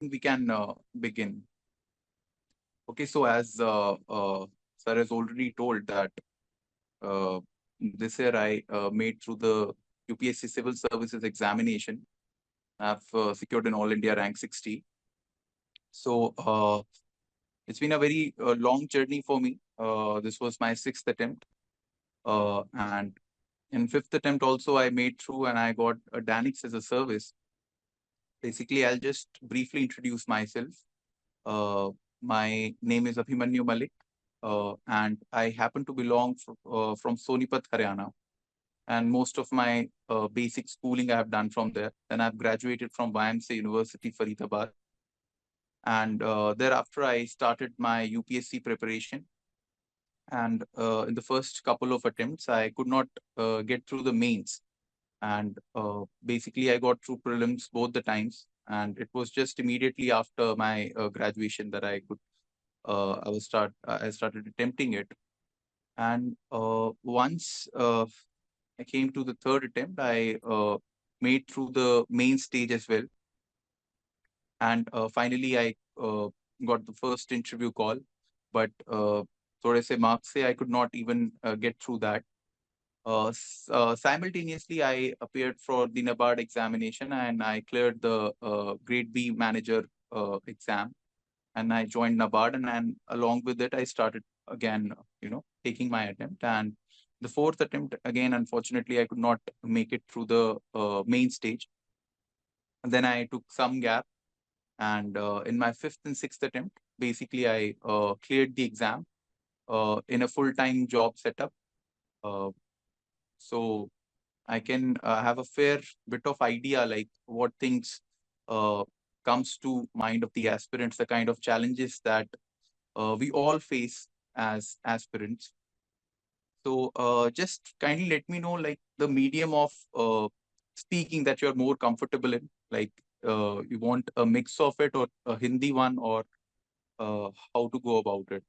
we can begin. Okay, so as Sir has already told that uh, this year I made through the UPSC Civil Services examination. I've secured an All India rank 60. So it's been a very long journey for me. This was my sixth attempt, and in fifth attempt also I made through, and I got a Danix as a service. Basically, I'll just briefly introduce myself. Uh, my name is Abhimanyu Malik, and I happen to belong from Sonipat, Haryana. And most of my basic schooling I have done from there. Then I've graduated from YMCA University, Faridabad. And thereafter, I started my UPSC preparation. And in the first couple of attempts, I could not get through the mains. And basically, I got through prelims both the times. And it was just immediately after my graduation that I started attempting it. And once I came to the third attempt, I made through the main stage as well. And finally, I got the first interview call. But थोड़े से marks से I could not even get through that. Simultaneously, I appeared for the NABARD examination and I cleared the Grade B manager exam. And I joined NABARD, and along with it, I started again, taking my attempt. And the fourth attempt, again, unfortunately, I could not make it through the main stage. And then I took some gap, and in my fifth and sixth attempt, basically, I cleared the exam in a full-time job setup. Uh, so I can have a fair bit of idea like what things uh, comes to mind of the aspirants, the kind of challenges that we all face as aspirants. So just kindly let me know like the medium of speaking that you're more comfortable in. Like you want a mix of it or a Hindi one, or how to go about it.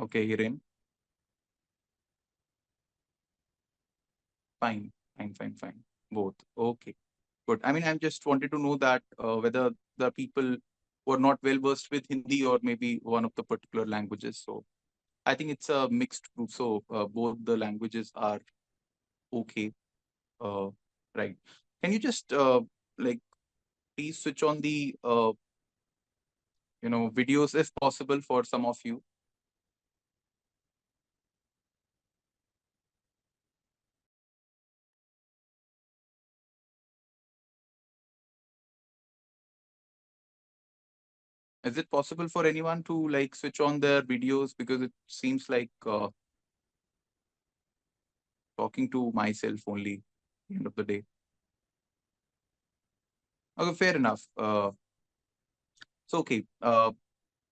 Okay, Hiren. Fine, fine, fine, fine. Both. Okay, good. I mean, I just wanted to know that whether the people who are not well versed with Hindi or maybe one of the particular languages. So I think it's a mixed group. So both the languages are okay. Uh, right. Can you just like please switch on the videos if possible for some of you? Is it possible for anyone to like switch on their videos, because it seems like talking to myself only at the end of the day. Okay, fair enough. So okay,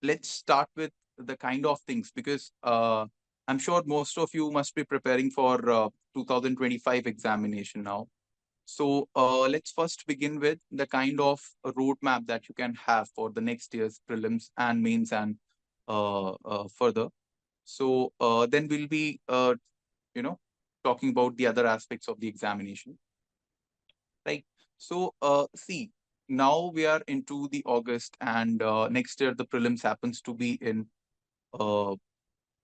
let's start with the kind of things, because I'm sure most of you must be preparing for 2025 examination now. So let's first begin with the kind of a roadmap that you can have for the next year's prelims and mains and further. So then we'll be, you know, talking about the other aspects of the examination, right? So see, now we are into the August, and next year the prelims happens to be uh,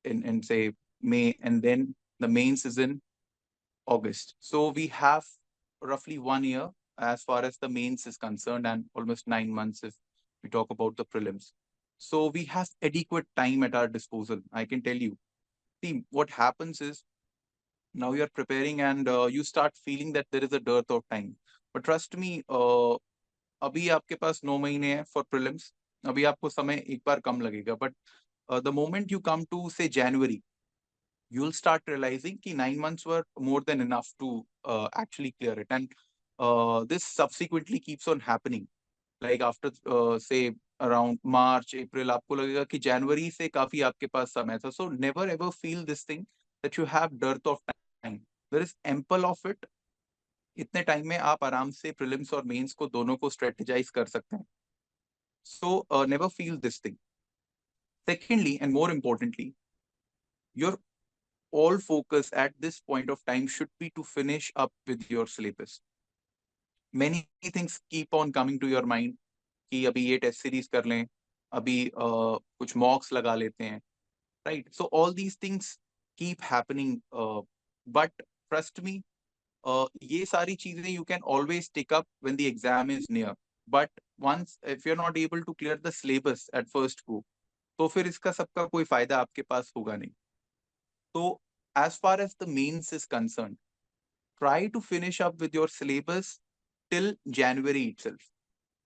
in say May, and then the mains is in August. So we have roughly 1 year as far as the mains is concerned, and almost 9 months if we talk about the prelims. So we have adequate time at our disposal, I can tell you. See, what happens is now you're preparing and you start feeling that there is a dearth of time. But trust me, अभी आपके पास 9 महीने हैं for prelims. अभी आपको समय एक बार कम लगेगा. But the moment you come to say January, you'll start realizing that 9 months were more than enough to actually clear it. And this subsequently keeps on happening. Like after say around March, April, आपको लगेगा कि January से काफी आपके पास समय था. So never ever feel this thing that you have dearth of time. There is ample of it. इतने time में आप आराम से प्रीलिम्स और मेंस को दोनों को स्ट्रेटेजाइज कर सकते हैं. So never feel this thing. Secondly, and more importantly, your all focus at this point of time should be to finish up with your syllabus. many things keep on coming to your mind कि अभी ये test series कर लें, अभी कुछ मॉक्स लगा लेते हैं, right? So all these things keep happening, but trust me, ये सारी चीजें you can always take up when the exam is near. But once if you're not able to clear the syllabus at first go, तो फिर इसका सबका कोई फायदा आपके पास होगा नहीं. तो as far as the mains is concerned, try to finish up with your syllabus till January itself.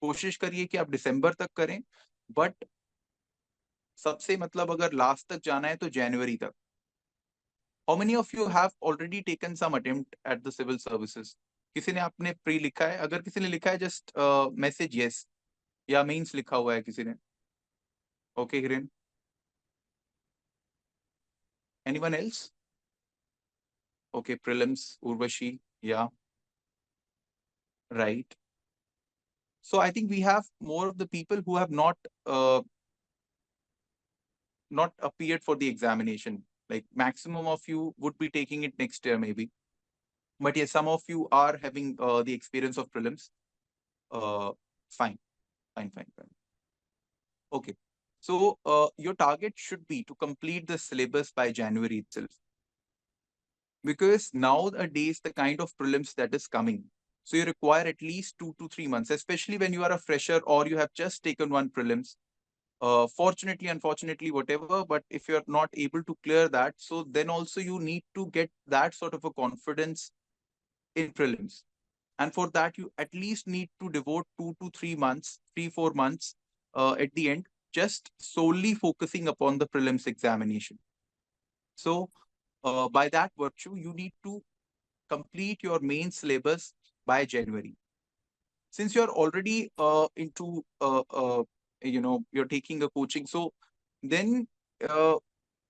कोशिश करिए कि आप दिसंबर तक करें, बट सबसे मतलब अगर लास्ट तक जाना है तो जनवरी तक. How many of you have already taken some attempt at the civil services? किसी ने आपने प्री लिखा है? अगर किसी ने लिखा है जस्ट मैसेज यस, या मीन्स लिखा हुआ है किसी ने? Okay Hiren. Anyone else? Okay, prelims, Urvashi, yeah, right. So I think we have more of the people who have uh, not appeared for the examination. Like maximum of you would be taking it next year maybe. But yes, some of you are having the experience of prelims. Uh, fine, fine, fine, fine. Okay. So your target should be to complete the syllabus by January itself. Because nowadays, the kind of prelims that is coming, so you require at least 2 to 3 months, especially when you are a fresher or you have just taken one prelims. Fortunately, unfortunately, whatever, but if you're not able to clear that, so then also you need to get that sort of a confidence in prelims. And for that, you at least need to devote 2 to 3 months, 3, 4 months at the end, just solely focusing upon the prelims examination. So by that virtue, you need to complete your main syllabus by January. Since you're already into, you're taking a coaching, so then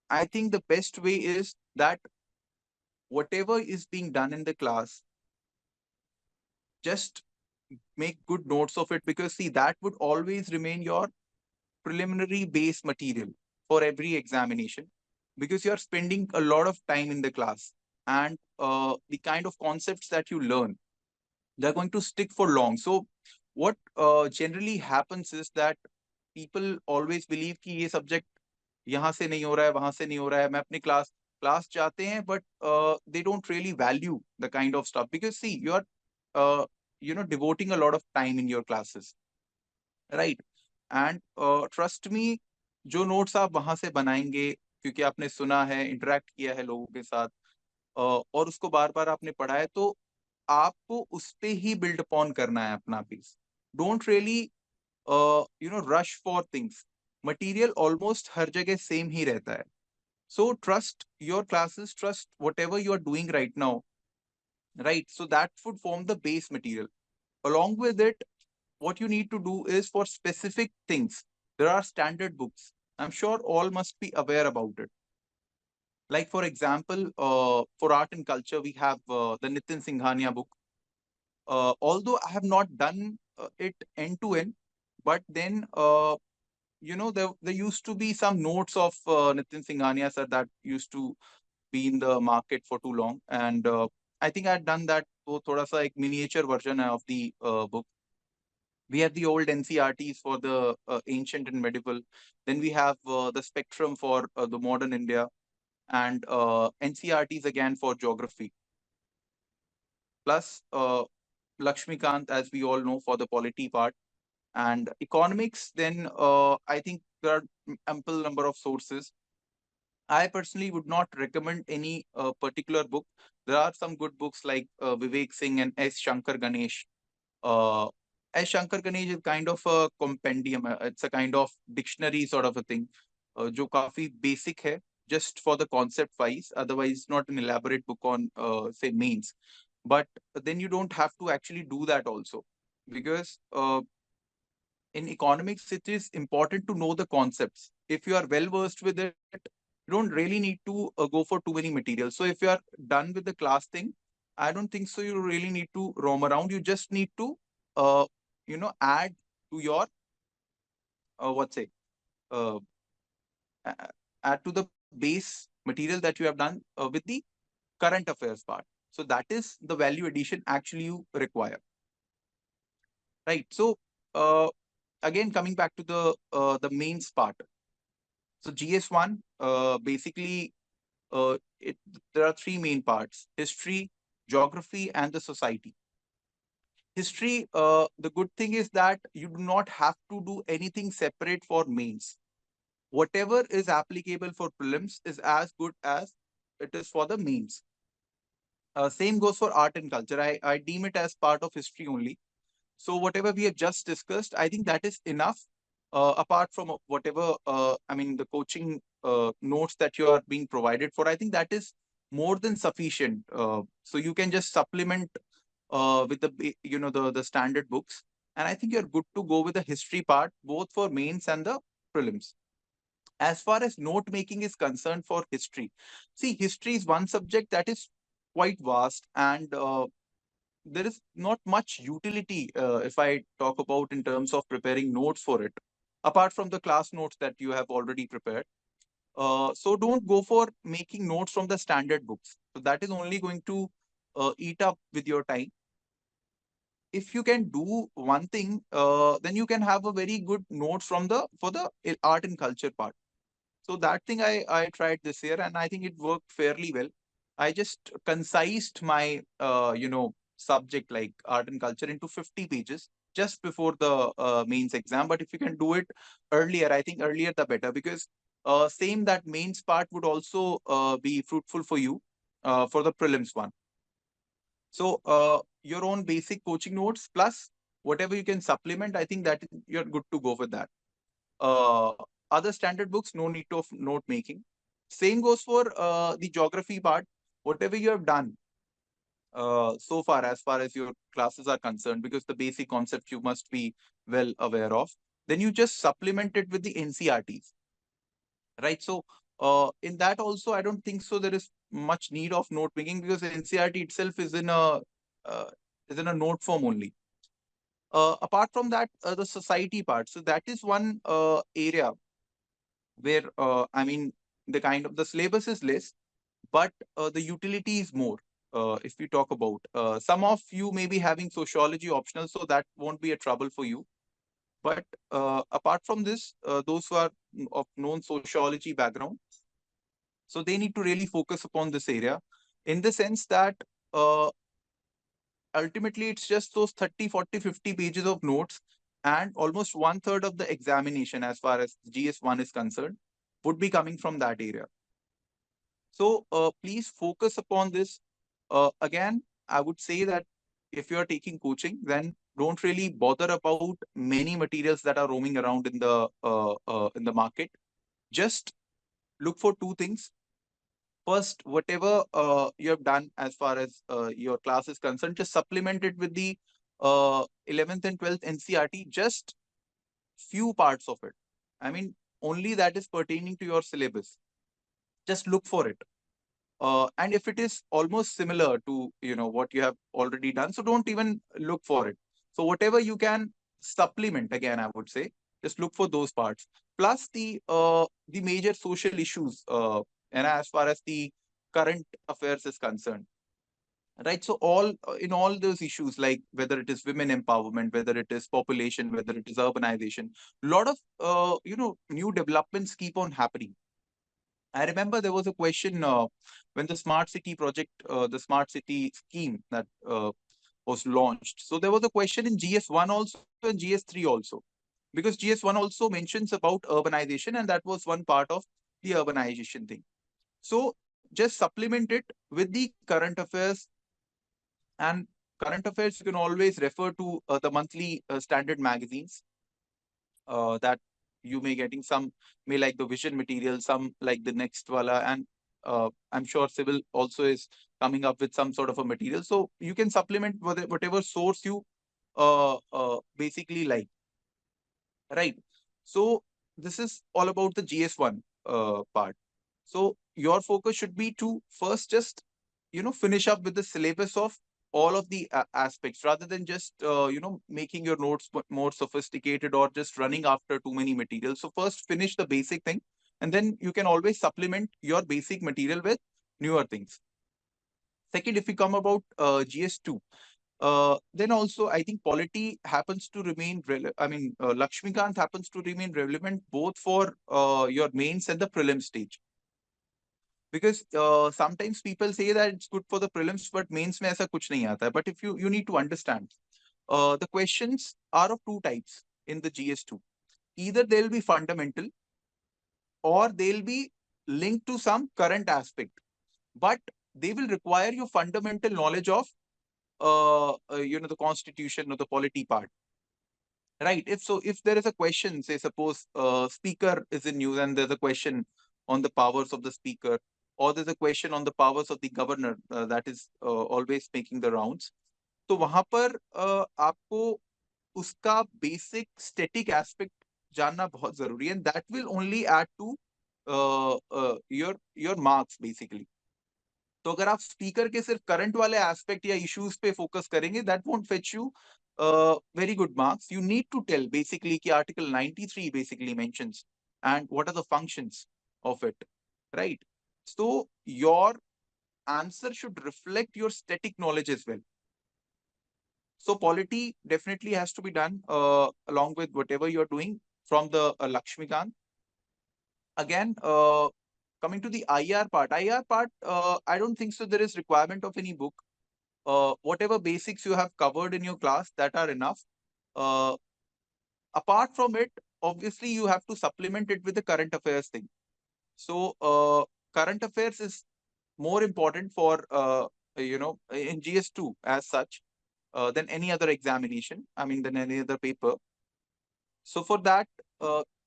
I think the best way is that whatever is being done in the class, just make good notes of it, because see, that would always remain your preliminary base material for every examination, because you're spending a lot of time in the class, and the kind of concepts that you learn, they're going to stick for long. So what generally happens is that people always believe कि ये subject यहाँ से नहीं हो रहा है, वहां से नहीं हो रहा है, मैं अपनी क्लास चाहते हैं, but they don't really value the kind of stuff, because see, you are uh, devoting a lot of time in your classes, right? And trust me, जो notes आप वहां से बनाएंगे, क्योंकि आपने सुना है, interact किया है लोगों के साथ, और उसको बार बार आपने पढ़ा है, तो आपको उस पे ही बिल्ड अपॉन करना है अपना piece. Don't really rush for things. Material almost हर जगह सेम ही रहता है. So trust your classes, trust whatever you are doing right now, right? So that would form the base material. Along with it, what you need to do is, for specific things, there are standard books. I'm sure all must be aware about it. Like for example, for art and culture, we have the Nitin Singhania book. Although I have not done it end to end, but then there used to be some notes of Nitin Singhania sir that used to be in the market for too long, and I think I had done that. So thoda sa ek miniature version of the book. We have the old NCRTs for the ancient and medieval. Then we have the spectrum for the modern India, and NCRTs again for geography. Plus Lakshmikant, as we all know, for the polity part. And economics, then I think there are ample number of sources. I personally would not recommend any particular book. There are some good books like Vivek Singh and S. Shankar Ganesh. Uh, S. Shankar Ganesh is kind of a compendium. It's a kind of dictionary sort of a thing, जो काफी basic है, just for the concept wise. Otherwise, not an elaborate book on say mains. But then you don't have to actually do that also, because in economics, it is important to know the concepts. If you are well versed with it, you don't really need to go for too many materials. So if you are done with the class thing, I don't think so. You really need to roam around. You just need to, add to your what's it, uh, add to the base material that you have done with the current affairs part. So that is the value addition actually you require. right? So again, coming back to the mains part. So GS1, basically, there are three main parts: history, geography, and the society. History, the good thing is that you do not have to do anything separate for mains. Whatever is applicable for prelims is as good as it is for the mains. Same goes for art and culture. I deem it as part of history only. So whatever we have just discussed, I think that is enough. Apart from whatever, I mean, the coaching notes that you are being provided for, I think that is more than sufficient. So you can just supplement with the standard books, and I think you're good to go with the history part, both for mains and the prelims. As far as note making is concerned for history, see, history is one subject that is quite vast, and there is not much utility if I talk about in terms of preparing notes for it, apart from the class notes that you have already prepared. So don't go for making notes from the standard books. So that is only going to eat up with your time. If you can do one thing, then you can have a very good notes from the for the art and culture part. So that thing I tried this year, and I think it worked fairly well. I just concised my subject like art and culture into 50 pages just before the mains exam. But if you can do it earlier, I think earlier the better, because same that mains part would also be fruitful for you for the prelims one. So your own basic coaching notes plus whatever you can supplement, I think that you're good to go with that. Uh, Other standard books, no need of note making. Same goes for the geography part. Whatever you have done so far as your classes are concerned, because the basic concept you must be well aware of, then you just supplement it with the NCRTs, right? So in that also, I don't think so there is much need of note making, because NCRT itself uh, is in a note form only. Apart from that, the society part. So that is one area where I mean, the kind of the syllabus is less, but the utility is more. If we talk about some of you may be having sociology optional, so that won't be a trouble for you. But apart from this, those who are of known sociology background, so they need to really focus upon this area, in the sense that uh, ultimately it's just those 30, 40, 50 pages of notes, and almost one third of the examination as far as GS1 is concerned would be coming from that area. So please focus upon this. Again, I would say that if you are taking coaching, then don't really bother about many materials that are roaming around in the market. Just look for two things. First, whatever you have done as far as your class is concerned, just supplement it with the 11th and 12th NCRT, just few parts of it. I mean, only that is pertaining to your syllabus. Just look for it. And if it is almost similar to what you have already done, so don't even look for it. So whatever you can supplement, again I would say, just look for those parts, plus the major social issues, and as far as the current affairs is concerned, right? So all in all those issues, like whether it is women empowerment, whether it is population, whether it is urbanization, a lot of new developments keep on happening. I remember there was a question when the smart city project, the smart city scheme that was launched. So there was a question in GS1 also and GS3 also, because GS1 also mentions about urbanization, and that was one part of the urbanization thing. So just supplement it with the current affairs, and current affairs you can always refer to the monthly standard magazines that you may getting. Some may like the vision material, some like the next wala, and I'm sure civil also is coming up with some sort of a material, so you can supplement whatever source you basically like, right? So this is all about the GS1 part. So your focus should be to first just finish up with the syllabus of all of the aspects, rather than just making your notes more sophisticated or just running after too many materials. So first finish the basic thing, and then you can always supplement your basic material with newer things. Second, if we come about GS2, Then also, I think polity happens to remain Lakshmikant happens to remain relevant both for your mains and the prelim stage. Because sometimes people say that it's good for the prelims, but mains mein aisa kuch nahi aata hai. But if you need to understand, the questions are of two types in the GS2. Either they'll be fundamental or they'll be linked to some current aspect, but they will require your fundamental knowledge of the constitution or the polity part, right? If there is a question, say suppose speaker is in news and there's a question on the powers of the speaker, or there's a question on the powers of the governor, that is always making the rounds. तो वहां पर आपको उसका basic static aspect जानना बहुत जरूरी है, and that will only add to your marks basically. तो अगर आप स्पीकर के सिर्फ करंट वाले एस्पेक्ट या इश्यूज पे फोकस करेंगे, that won't fetch you very good marks. You need to tell basically कि article 93 basically mentions and what are the functions of it, right? So your answer should reflect your static knowledge as well. So polity definitely has to be done along with whatever you're doing from the Lakshmikant. Again, coming to the IR part, I don't think so there is requirement of any book. Whatever basics you have covered in your class, that are enough. Uh, Apart from it, obviously you have to supplement it with the current affairs thing. So current affairs is more important for in GS2 as such than any other examination. I mean, than any other paper. So for that,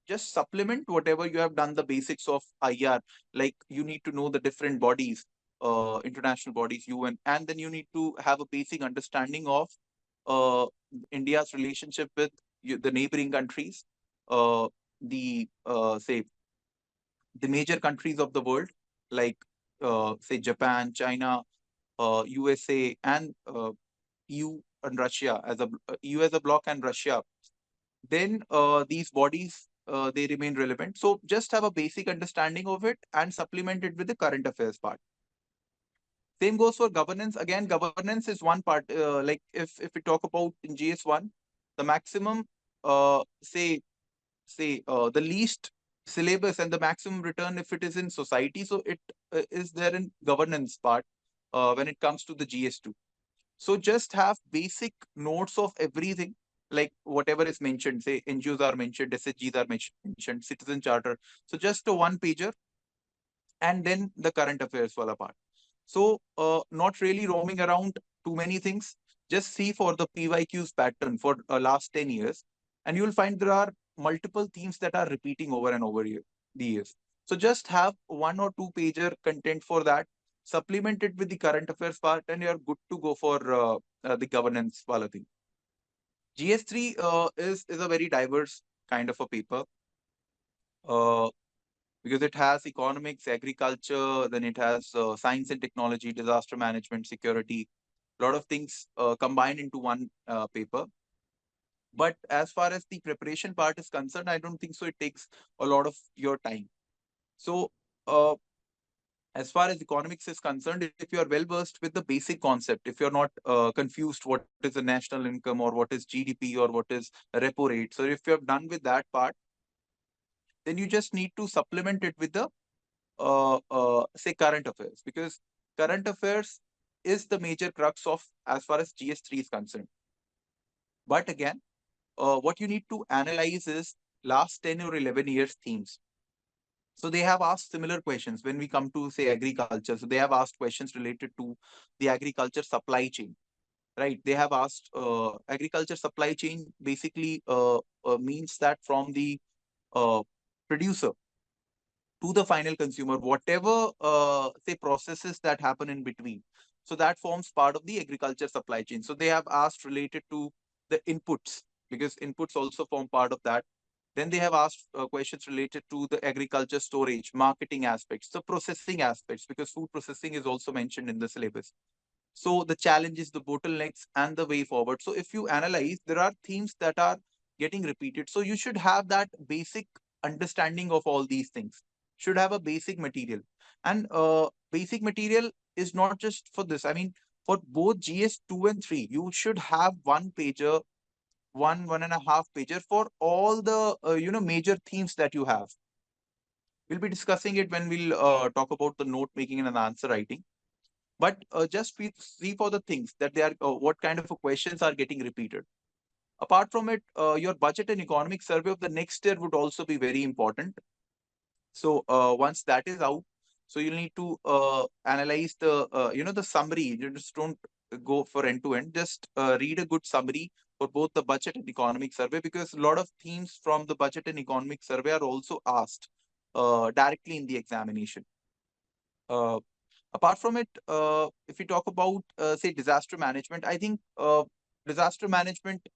just supplement whatever you have done the basics of IR. Like you need to know the different bodies, international bodies, UN, and then you need to have a basic understanding of India's relationship with the neighboring countries, the say the major countries of the world, like say Japan, China, USA, and EU and Russia as a EU as a bloc and Russia. Then these bodies they remain relevant. So just have a basic understanding of it and supplement it with the current affairs part. Same goes for governance. Again, governance is one part. Like if we talk about in GS1, the maximum the least syllabus and the maximum return if it is in society. So it is there in governance part when it comes to the GS2. So just have basic notes of everything, like whatever is mentioned, say NGOs are mentioned, SHGs are mentioned, citizen charter. So just a one pager and then the current affairs wala part. So not really roaming around too many things. Just see for the PYQs pattern for last 10 years, and you'll find there are multiple themes that are repeating over and over the years. So just have one or two pager content for that, supplement it with the current affairs part, and you're good to go for the governance wala thing. GS3 is a very diverse kind of a paper. Because it has economics, agriculture, then it has science and technology, disaster management, security, a lot of things combined into one paper. But as far as the preparation part is concerned, I don't think so. It takes a lot of your time. So as far as economics is concerned, if you are well versed with the basic concept, if you're not confused what is the national income or what is GDP or what is repo rate, so if you have done with that part, then you just need to supplement it with the say current affairs, because current affairs is the major crux of as far as GS3 is concerned. But again, what you need to analyze is last 10 or 11 years themes. So they have asked similar questions when we come to say agriculture. So they have asked questions related to the agriculture supply chain, right? They have asked agriculture supply chain basically means that from the producer to the final consumer, whatever say processes that happen in between. So that forms part of the agriculture supply chain. So they have asked related to the inputs, because inputs also form part of that. Then they have asked questions related to the agriculture storage, marketing aspects, the processing aspects, because food processing is also mentioned in the syllabus. So the challenges, the bottlenecks, and the way forward. So if you analyze, there are themes that are getting repeated. So you should have that basic understanding of all these things. Should have a basic material, and basic material is not just for this. I mean, For both GS 2 and 3, you should have one pager, one and a half pager for all the major themes that you have. We'll be discussing it when we'll talk about the note making and answer writing. But just see for the things that they are, what kind of questions are getting repeated. Apart from it, your budget and economic survey of the next year would also be very important. So once that is out, so you'll need to analyze the the summary. You just don't go for end to end. Just read a good summary for both the budget and economic survey, because a lot of themes from the budget and economic survey are also asked directly in the examination. Uh, Apart from it, if we talk about say disaster management, I think disaster management,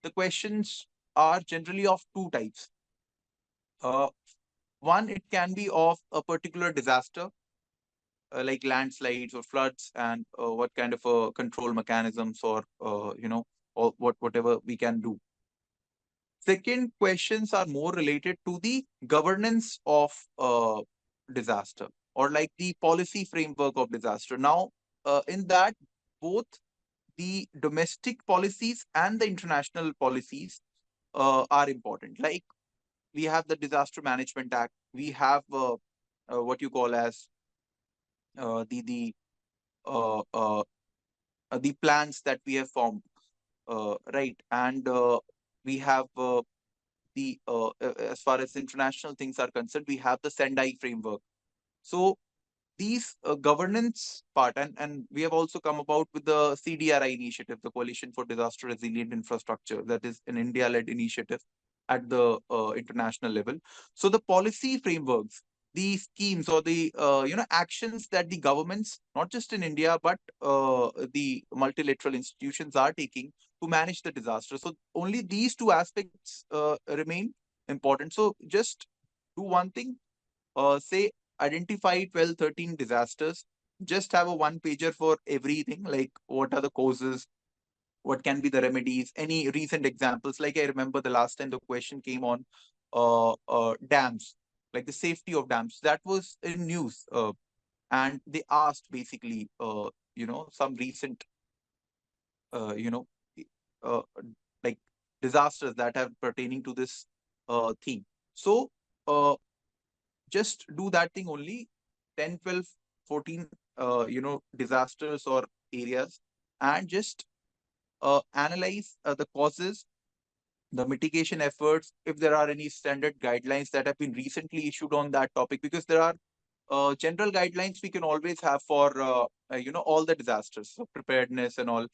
the questions are generally of two types. Uh, One, it can be of a particular disaster, like landslides or floods, and what kind of control mechanisms or or whatever we can do. Second, questions are more related to the governance of disaster, or like the policy framework of disaster. Now, in that, both the domestic policies and the international policies are important. Like, we have the Disaster Management Act. We have what you call as uh, uh, the plans that we have formed, right? And we have as far as international things are concerned, we have the Sendai framework. So these governance part, and we have also come about with the CDRI initiative, the Coalition for Disaster Resilient Infrastructure, that is an India-led initiative at the international level. So the policy frameworks, the schemes or the actions that the governments, not just in India but the multilateral institutions are taking to manage the disaster. So only these two aspects remain important. So just do one thing, say identify 12, 13 disasters. Just have a one pager for everything, like what are the causes, what can be the remedies, any recent examples. Like I remember the last time the question came on dams, like the safety of dams. That was in news. And they asked basically, some recent, uh, you know, uh, like disasters that have pertaining to this theme. So, uh, just do that thing only, 10, 12, 14 disasters or areas, and just analyze the causes, the mitigation efforts, if there are any standard guidelines that have been recently issued on that topic, because there are general guidelines we can always have for all the disasters, so preparedness and all.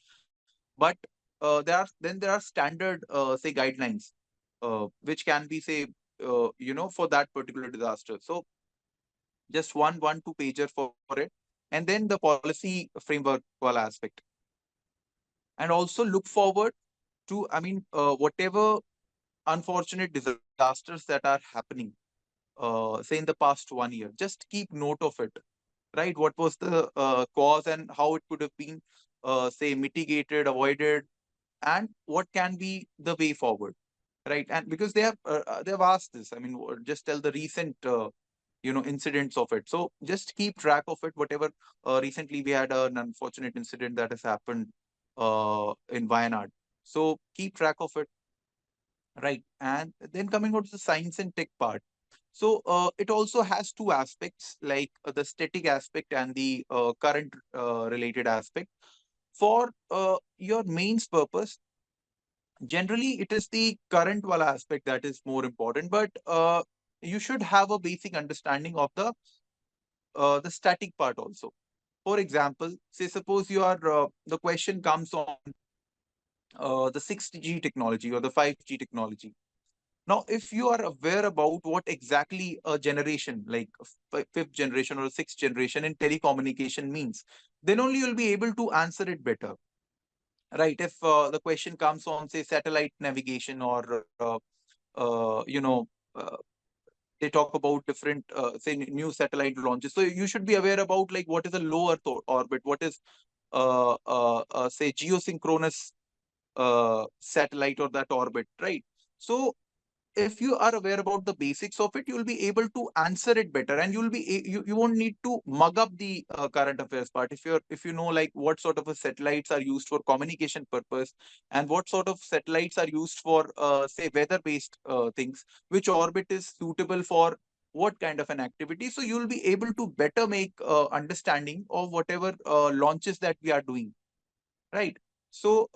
But there are standard say guidelines which can be say for that particular disaster. So just one two pager for it, and then the policy framework wala aspect. And also look forward to, I mean, whatever unfortunate disasters that are happening, say in the past 1 year, just keep note of it, right? What was the cause and how it could have been say mitigated, avoided, and what can be the way forward, right? And because they have asked this, I mean, just tell the recent incidents of it. So just keep track of it. Whatever, recently we had an unfortunate incident that has happened in Wayanad. So keep track of it, right? And then coming out to the science and tech part. So it also has two aspects, like the static aspect and the current related aspect. For your mains purpose, generally it is the current wala aspect that is more important, but you should have a basic understanding of the static part also. For example, say suppose you are the question comes on the 6G technology or the 5G technology. Now, if you are aware about what exactly a generation, like fifth generation or sixth generation in telecommunication means, then only you'll be able to answer it better, right? If the question comes on, say, satellite navigation or, they talk about different, say, new satellite launches. So you should be aware about like what is a low Earth orbit, what is, say, geosynchronous satellite or that orbit, right? So if you are aware about the basics of it, you will be able to answer it better, and you won't need to mug up the current affairs part. If you know like what sort of a satellites are used for communication purpose, and what sort of satellites are used for say weather based things, which orbit is suitable for what kind of an activity, so you'll be able to better make understanding of whatever launches that we are doing, right? So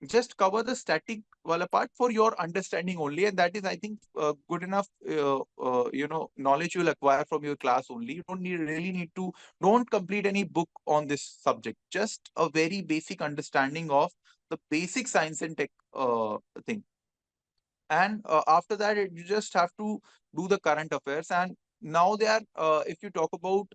just cover the static wala part for your understanding only, and that is, I think, good enough. Knowledge you'll acquire from your class only. You don't really need to, don't complete any book on this subject. Just a very basic understanding of the basic science and tech thing, and after that you just have to do the current affairs. And now they are, if you talk about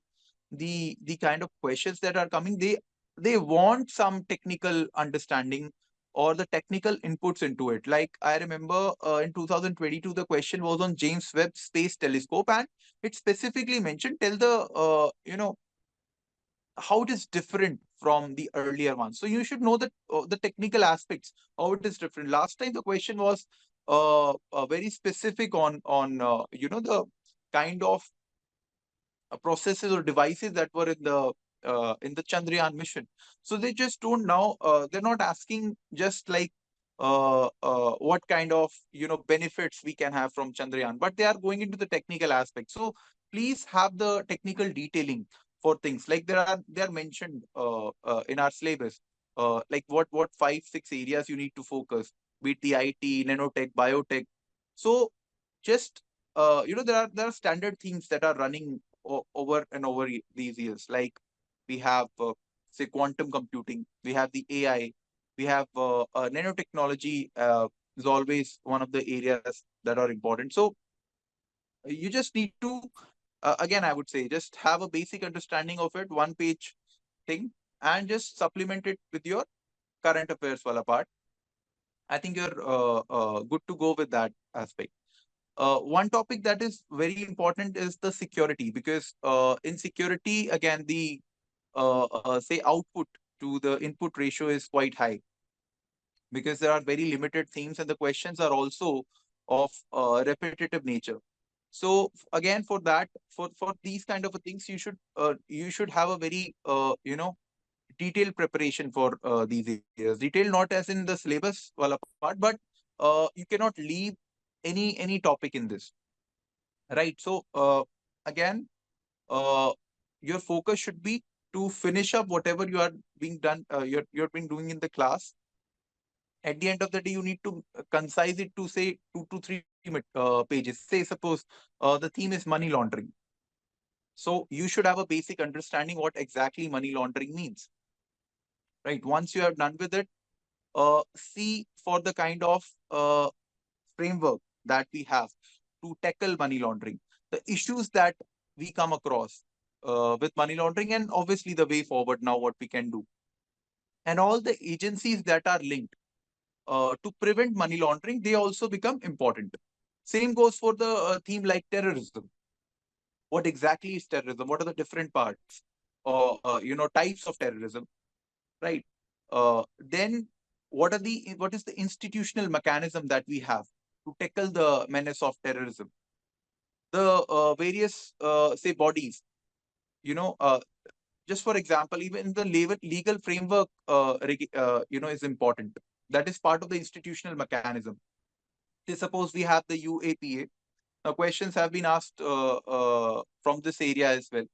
the kind of questions that are coming, they want some technical understanding or the technical inputs into it. Like I remember in 2022 the question was on James Webb Space Telescope, and it specifically mentioned, tell the how it is different from the earlier ones. So you should know that the technical aspects, how it is different. Last time the question was very specific on the kind of processes or devices that were in the Chandrayaan mission. So they just don't now. They're not asking just like what kind of benefits we can have from Chandrayaan, but they are going into the technical aspect. So please have the technical detailing for things like they are mentioned in our syllabus. Like what 5-6 areas you need to focus, be it the IT, nanotech, biotech. So just there are standard themes that are running over and over these years. Like we have say quantum computing, we have the AI, we have nanotechnology is always one of the areas that are important. So you just need to again, I would say, just have a basic understanding of it, one page thing, and just supplement it with your current affairs wala part. I think you're good to go with that aspect. One topic that is very important is the security, because in security, again, the say output to the input ratio is quite high, because there are very limited themes and the questions are also of repetitive nature. So again, for that, for these kind of things, you should have a very detailed preparation for these areas. Detail not as in the syllabus wala part, but you cannot leave any topic in this, right? So again, uh, your focus should be to finish up whatever you are being done, you're been doing in the class. At the end of the day, you need to concise it to say 2 to 3 pages. Say suppose the theme is money laundering, so you should have a basic understanding what exactly money laundering means, right? Once you are done with it, see for the kind of framework that we have to tackle money laundering, the issues that we come across with money laundering, and obviously the way forward now, what we can do, and all the agencies that are linked to prevent money laundering, they also become important. Same goes for the theme like terrorism. What exactly is terrorism? What are the different parts or types of terrorism, right? Then what is the institutional mechanism that we have to tackle the menace of terrorism? The various say bodies, you know, uh, just for example, even the legal framework is important. That is part of the institutional mechanism. Say suppose we have the UAPA. Now questions have been asked from this area as well.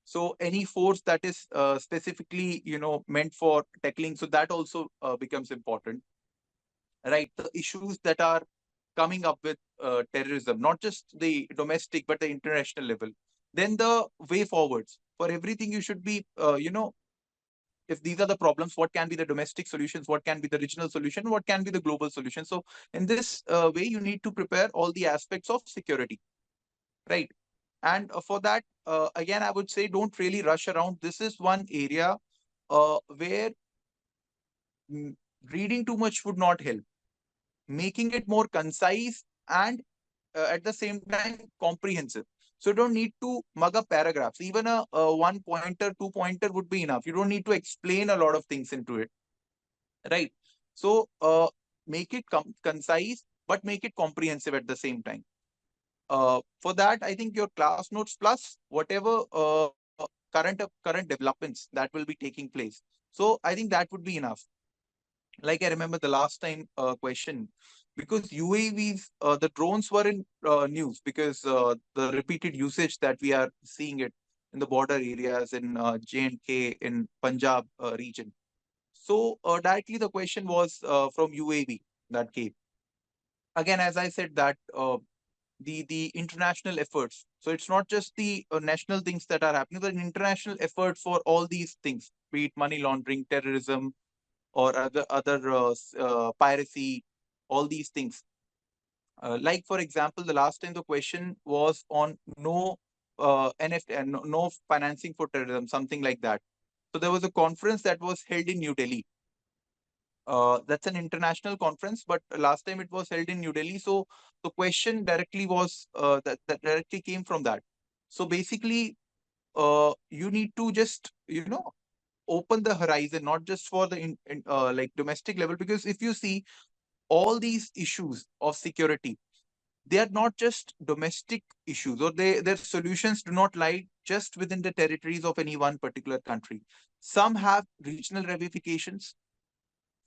So any force that is specifically meant for tackling, so that also becomes important, right? The issues that are coming up with terrorism, not just the domestic but the international level. Then the way forwards for everything, you should be if these are the problems, what can be the domestic solutions, what can be the regional solution, what can be the global solution. So in this way, you need to prepare all the aspects of security, right? And for that, again, I would say don't really rush around. This is one area where mm, reading too much would not help. Making it more concise and at the same time comprehensive. So you don't need to mug up paragraphs. Even a one pointer, 2 pointer would be enough. You don't need to explain a lot of things into it, right? So make it concise but make it comprehensive at the same time. For that, I think your class notes plus whatever current developments that will be taking place. So I think that would be enough. Like I remember the last time question, because UAVs, the drones were in news because the repeated usage that we are seeing it in the border areas in J&K in Punjab region. So directly the question was from UAV that came. Again, as I said that the international efforts. So it's not just the national things that are happening, but an international effort for all these things, be it money laundering, terrorism, or other piracy, all these things. Like for example, the last time the question was on no NFT and no financing for terrorism, something like that. So there was a conference that was held in New Delhi. That's an international conference, but last time it was held in New Delhi. So the question directly was that directly came from that. So basically, you need to just open the horizon, not just for the like domestic level, because if you see all these issues of security, they are not just domestic issues, or their solutions do not lie just within the territories of any one particular country. Some have regional ramifications,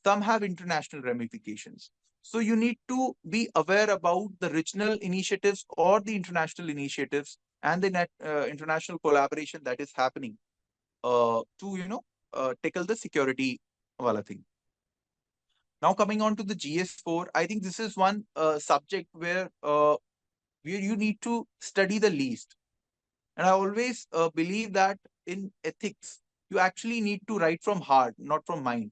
some have international ramifications. So you need to be aware about the regional initiatives or the international initiatives and the international collaboration that is happening to tackle the security wala thing. Now coming on to the GS4, I think this is one subject where you need to study the least. And I always believe that in ethics, you actually need to write from heart, not from mind.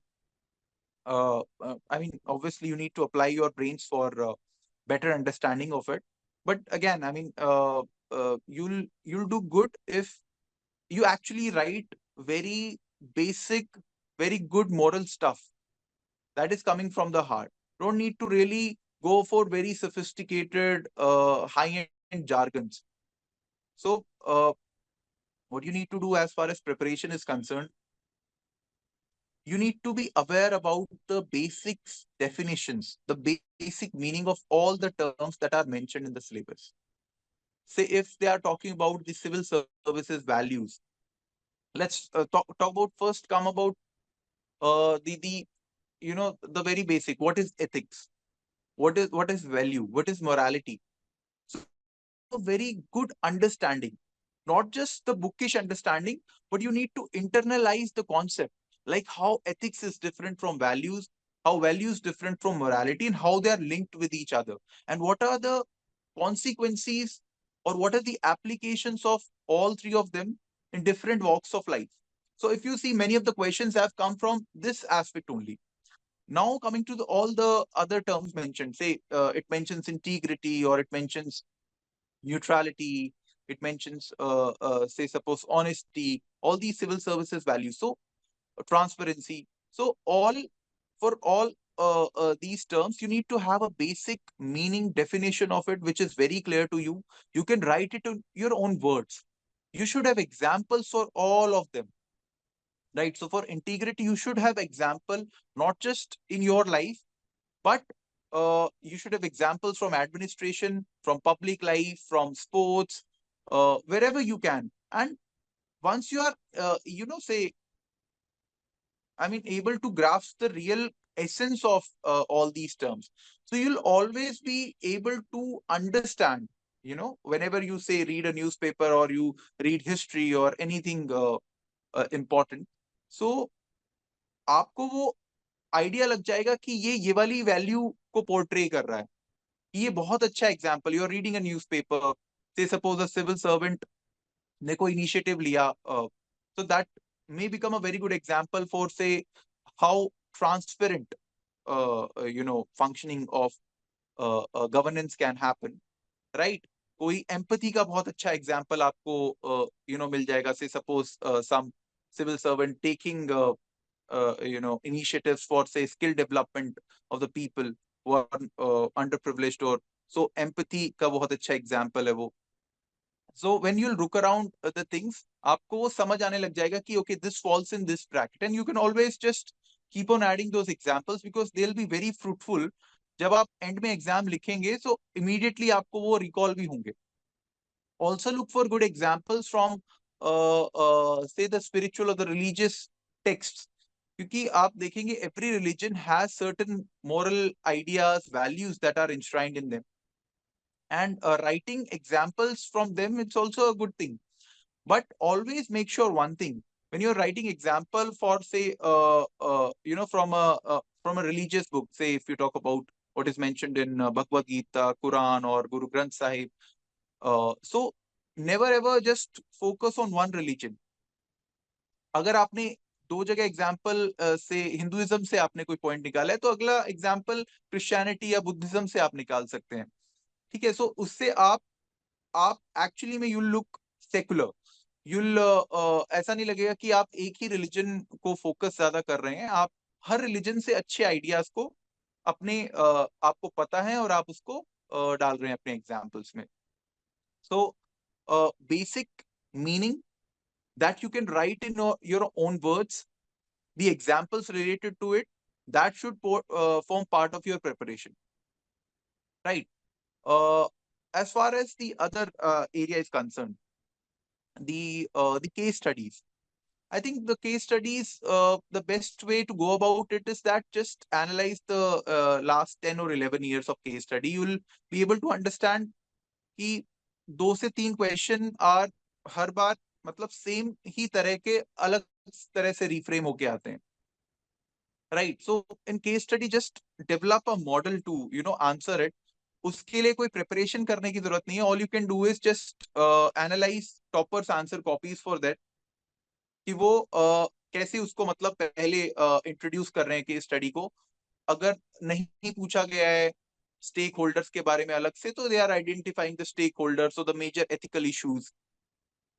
I mean, obviously, you need to apply your brains for better understanding of it. But again, I mean, you'll do good if you actually write very basic, very good moral stuff that is coming from the heart. Don't need to really go for very sophisticated, high-end jargons. So, what you need to do as far as preparation is concerned, you need to be aware about the basics definitions, the basic meaning of all the terms that are mentioned in the syllabus. Say if they are talking about the civil services values, let's talk about first come about the the very basic. What is ethics? What is value? What is morality? So you need to have a very good understanding, not just the bookish understanding, but you need to internalize the concept, like how ethics is different from values, how values different from morality, and how they are linked with each other, and what are the consequences or what are the applications of all three of them in different walks of life. So if you see, many of the questions have come from this aspect only. Now coming to all the other terms mentioned, say it mentions integrity or it mentions neutrality, it mentions say suppose honesty, all these civil services values. So transparency. So all these terms, you need to have a basic meaning definition of it, which is very clear to you. You can write it in your own words. You should have examples for all of them, right? So for integrity, you should have example, not just in your life, but you should have examples from administration, from public life, from sports, wherever you can. And once you are, say, I mean, able to grasp the real essence of all these terms. So you'll always be able to understand, whenever you say read a newspaper or you read history or anything important. So आपको वो idea लग जाएगा कि ये वाली value को portray कर रहा है. ये बहुत अच्छा example. You are reading a newspaper, say suppose a civil servant ने कोई इनिशिएटिव लिया, so that may become a very good example for, say, how transparent functioning of governance can happen, right? कोई empathy का बहुत अच्छा example आपको मिल जाएगा. Say suppose some civil servant taking initiatives for, say, skill development of the people who are underprivileged, or so empathy का बहुत अच्छा example है वो. So when you'll look around the things, आपको वो समझ आने लग जाएगा कि okay, this falls in this bracket, and you can always just keep on adding those examples because they'll be very fruitful जब आप एंड में एग्जाम लिखेंगे तो इमीडिएटली आपको वो रिकॉल भी होंगे. Also look for good examples from say the spiritual or the religious texts, क्योंकि आप देखेंगे every religion has certain moral ideas, values that are enshrined in them, and writing examples from them, it's also a good thing. But always make sure one thing: when you're writing example for, say, from a religious book, say if you talk about what is mentioned in Bhagavad Gita, Quran, or Guru Granth Sahib, so never ever just focus on one religion. अगर आपने दो जगह example से Hinduism से आपने कोई point निकाला है, तो अगला एग्जाम्पल क्रिश्चियनिटी या बुद्धिज्म से आप निकाल सकते हैं. ठीक है, सो उससे आप एक्चुअली में यूल लुक सेकुलर. यूल ऐसा नहीं लगेगा कि आप एक ही रिलीजन को फोकस ज्यादा कर रहे हैं. आप हर रिलीजन से अच्छे आइडियाज को अपने आपको पता है और आप उसको डाल रहे हैं अपने एग्जाम्पल्स में. So basic meaning that you can write in your own words, the examples related to it, that should form part of your preparation, right? As far as the other area is concerned, the case studies. I think the case studies, the best way to go about it is that just analyze the last 10 or 11 years of case study. You will be able to understand कि 2 से 3 question are हर बार मतलब same ही तरह के अलग तरह से reframe होके आते हैं, right? So in case study just develop a model to answer it. उसके लिए कोई प्रिपरेशन करने की जरूरत नहीं है. All you can do is just analyse toppers answer copies for that, कि वो कैसे उसको मतलब पहले इंट्रोड्यूस कर रहे हैं केस स्टडी को. अगर नहीं पूछा गया है स्टेक होल्डर्स के बारे में अलग से, तो they are identifying the stakeholders और द मेजर एथिकल इश्यूज.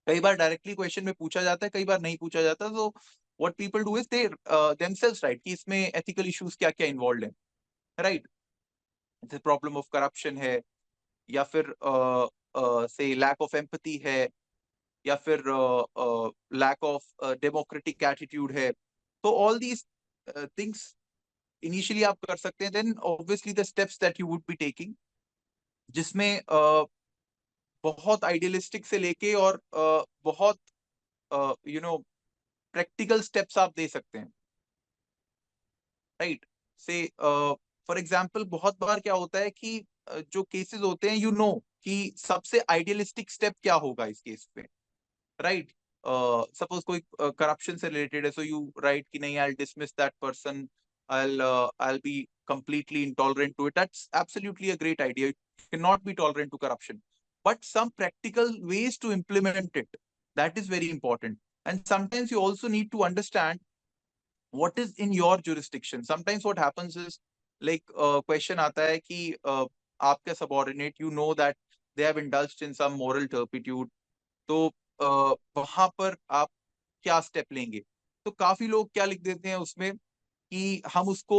कई बार डायरेक्टली क्वेश्चन में पूछा जाता है, कई बार नहीं पूछा जाता. तो what people do is they themselves right कि इसमें एथिकल इश्यूज क्या क्या इन्वॉल्व है, राइट? जैसे प्रॉब्लम ऑफ करप्शन है, या फिर से लैक ऑफ एम्पैथी है, या फिर लैक ऑफ डेमोक्रेटिक एटीट्यूड है. तो ऑल दीज थिंग्स इनिशियली आप कर सकते हैं. Then obviously the steps that you would be taking, जिसमें बहुत आइडियलिस्टिक से लेके और बहुत प्रैक्टिकल स्टेप्स आप दे सकते हैं, राइट? से फॉर एग्जांपल बहुत बार क्या होता है कि जो केसेस होते हैं, कि सबसे आइडियलिस्टिक स्टेप क्या होगा इस केस पे, राइट? सपोज कोई करप्शन से रिलेटेड है, सो यू राइट कि नहीं, I will dismiss that person, I'll be completely intolerant to it. That's absolutely a great idea. You cannot be tolerant to corruption, but some practical ways to implement it, that is very important. And sometimes you also need to understand what is in your jurisdiction. Sometimes what happens is, like question आता है कि आपके subordinate, you know that they have indulged in some moral turpitude. तो वहां पर आप क्या step लेंगे? तो काफी लोग क्या लिख देते हैं उसमें कि हम उसको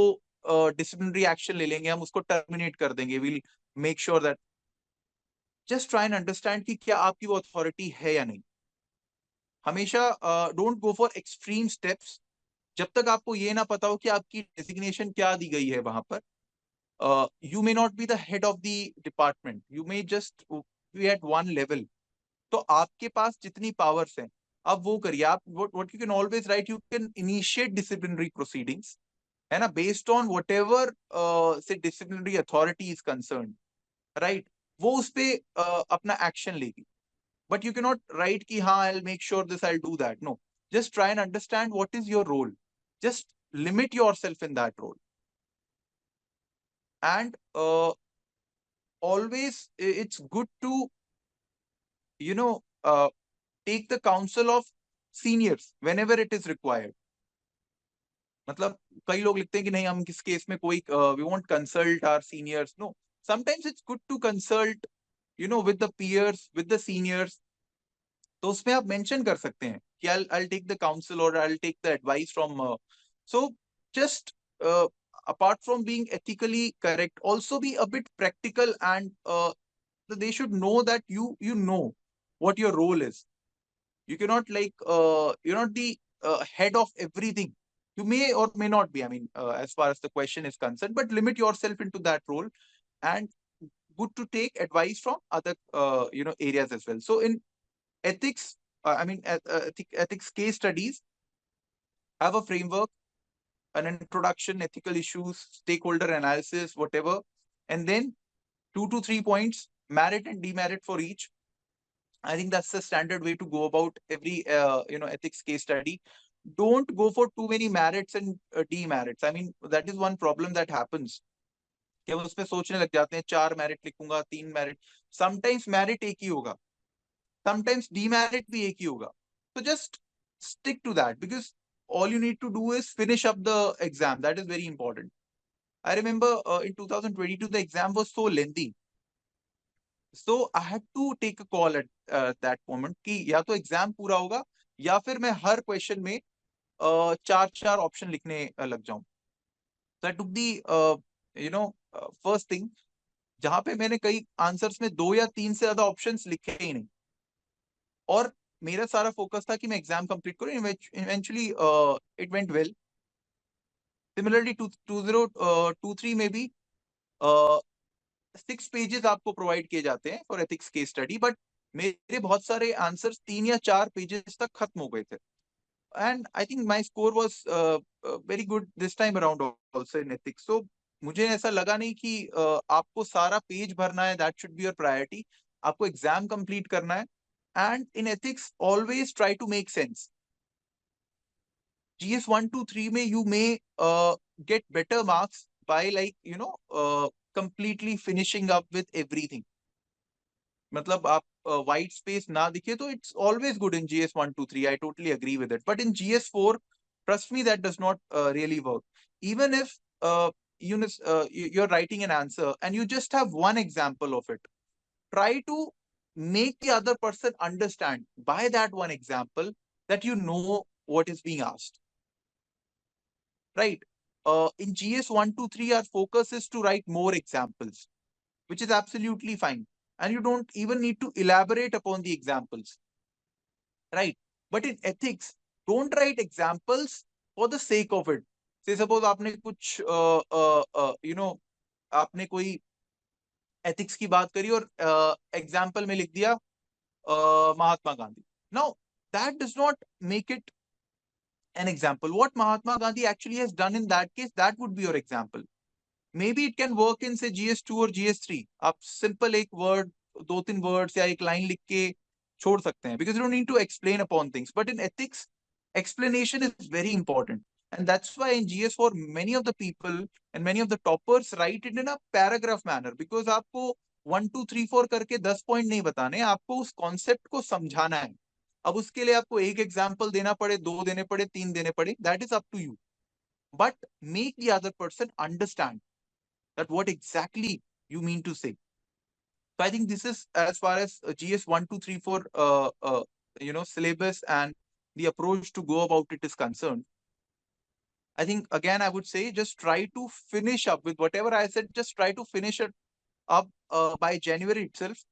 डिसिप्लिनरी एक्शन ले लेंगे, हम उसको टर्मिनेट कर देंगे, will make sure that. Just try and understand कि क्या आपकी वो अथॉरिटी है या नहीं. हमेशा don't go for extreme steps जब तक आपको ये ना पता हो कि आपकी डेजिग्नेशन क्या दी गई है वहां पर. You may not be the head of the department, you may just be at one level. तो आपके पास जितनी पावर्स हैं आप वो करिए. आप what you can always write, you can initiate disciplinary proceedings, है ना, based on whatever say disciplinary authority is concern, right? वो उस पे अपना एक्शन लेगी. But you cannot write कि हाँ, I will make sure this, I will do that. No, just try and understand what is your role. Just limit yourself in that role. And always it's good to you know take the counsel of seniors whenever it is required. मतलब कई लोग लिखते हैं कि नहीं, हम किस case में कोई we won't consult our seniors. No, sometimes it's good to consult with the peers, with the seniors. तो उसमें आप मेंशन कर सकते हैं कि I'll take the counsel or I'll take the advice from so just apart from being ethically correct, also be a bit practical, and they should know that you know what your role is. You cannot you're not the head of everything. You may or may not be, I mean, as far as the question is concerned, but limit yourself into that role, and good to take advice from other, areas as well. So in ethics, ethics case studies have a framework, an introduction, ethical issues, stakeholder analysis, whatever, and then 2 to 3 points, merit and demerit for each. I think that's the standard way to go about every ethics case study. Don't go for too many merits and demerits. I mean, that is one problem that happens. कि हम उसमें सोचने लग जाते हैं 4 merit लिखूंगा 3 merit. Sometimes merit एक ही होगा, sometimes demerit भी एक ही होगा. So just stick to that, because all you need to do is finish up the exam. That is very important. I remember in 2022 the exam was so lengthy. So I had to take a call at that moment कि या तो exam पूरा होगा या फिर मैं हर question में 4 option लिखने लग जाऊं. So I took the first thing, जहां पे मैंने कई आंसर्स में 2 या 3 से ज्यादा ऑप्शंस लिखे ही नहीं, और मेरा सारा फोकस था कि मैं एग्जाम कंप्लीट करूं. Eventually it went well. Similarly 2023 में भी 6 पेजेस आपको प्रोवाइड किए जाते हैं for ethics case study, but मेरे बहुत सारे आंसर्स 3 या 4 पेजेस तक खत्म हो गए थे. And I think my score was very good this time around also in ethics. So मुझे ऐसा लगा नहीं कि आपको सारा पेज भरना है, that should be your priority. आपको एग्जाम कंप्लीट करना है. And in ethics always try to make sense. GS 1 2 3 में you may get better marks by completely finishing up with everything. मतलब आप white space ना दिखे तो it's always good in GS 1 2 3. I totally agree with it. But in GS 4, trust me, that does not really work. Even if you're writing an answer and you just have one example of it, try to make the other person understand by that one example that you know what is being asked. Right? In GS 1 2 3, our focus is to write more examples, which is absolutely fine. And you don't even need to elaborate upon the examples. Right? But in ethics, don't write examples for the sake of it. Say suppose आपने कुछ आपने कोई ethics की बात करी और example में लिख दिया Mahatma Gandhi. Now that does not make it an example. What Mahatma Gandhi actually has done in that case, that would be your example. Maybe it can work in say GS2 or GS3. आप simple एक word, 2-3 words या एक line लिख के छोड़ सकते हैं, because you don't need to explain upon things. But in ethics, explanation is very important. And that's why in GS4, many of the people and many of the toppers write it in a paragraph manner, because आपको 1 2 3 4 करके 10 point नहीं बताने, आपको उस concept को समझाना है. अब उसके लिए आपको एक एग्जाम्पल देना पड़े, 2 देने पड़े, 3 देने पड़े, that is up to you. But make the other person understand that what exactly you mean to say. So I think this is as far as GS 1 2 3 4 syllabus and the approach to go about it is concerned. I think again I would say just try to finish up with whatever I said. Just try to finish it up by January itself.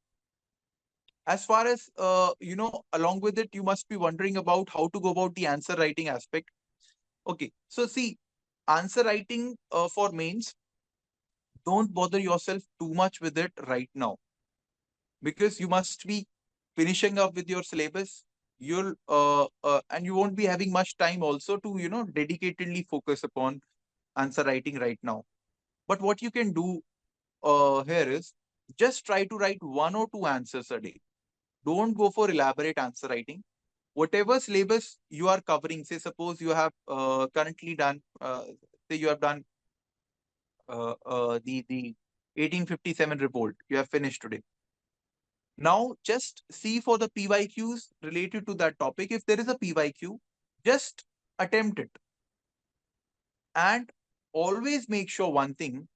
As far as along with it, you must be wondering about how to go about the answer writing aspect. Okay, so see, answer writing for mains, don't bother yourself too much with it right now, because you must be finishing up with your syllabus. You'll and you won't be having much time also to dedicatedly focus upon answer writing right now. But what you can do here is just try to write 1 or 2 answers a day. Don't go for elaborate answer writing. Whatever syllabus you are covering, say suppose you have currently done, say you have done the 1857 report, you have finished today. Now just see for the PYQs related to that topic. If there is a PYQ, just attempt it. And always make sure one thing,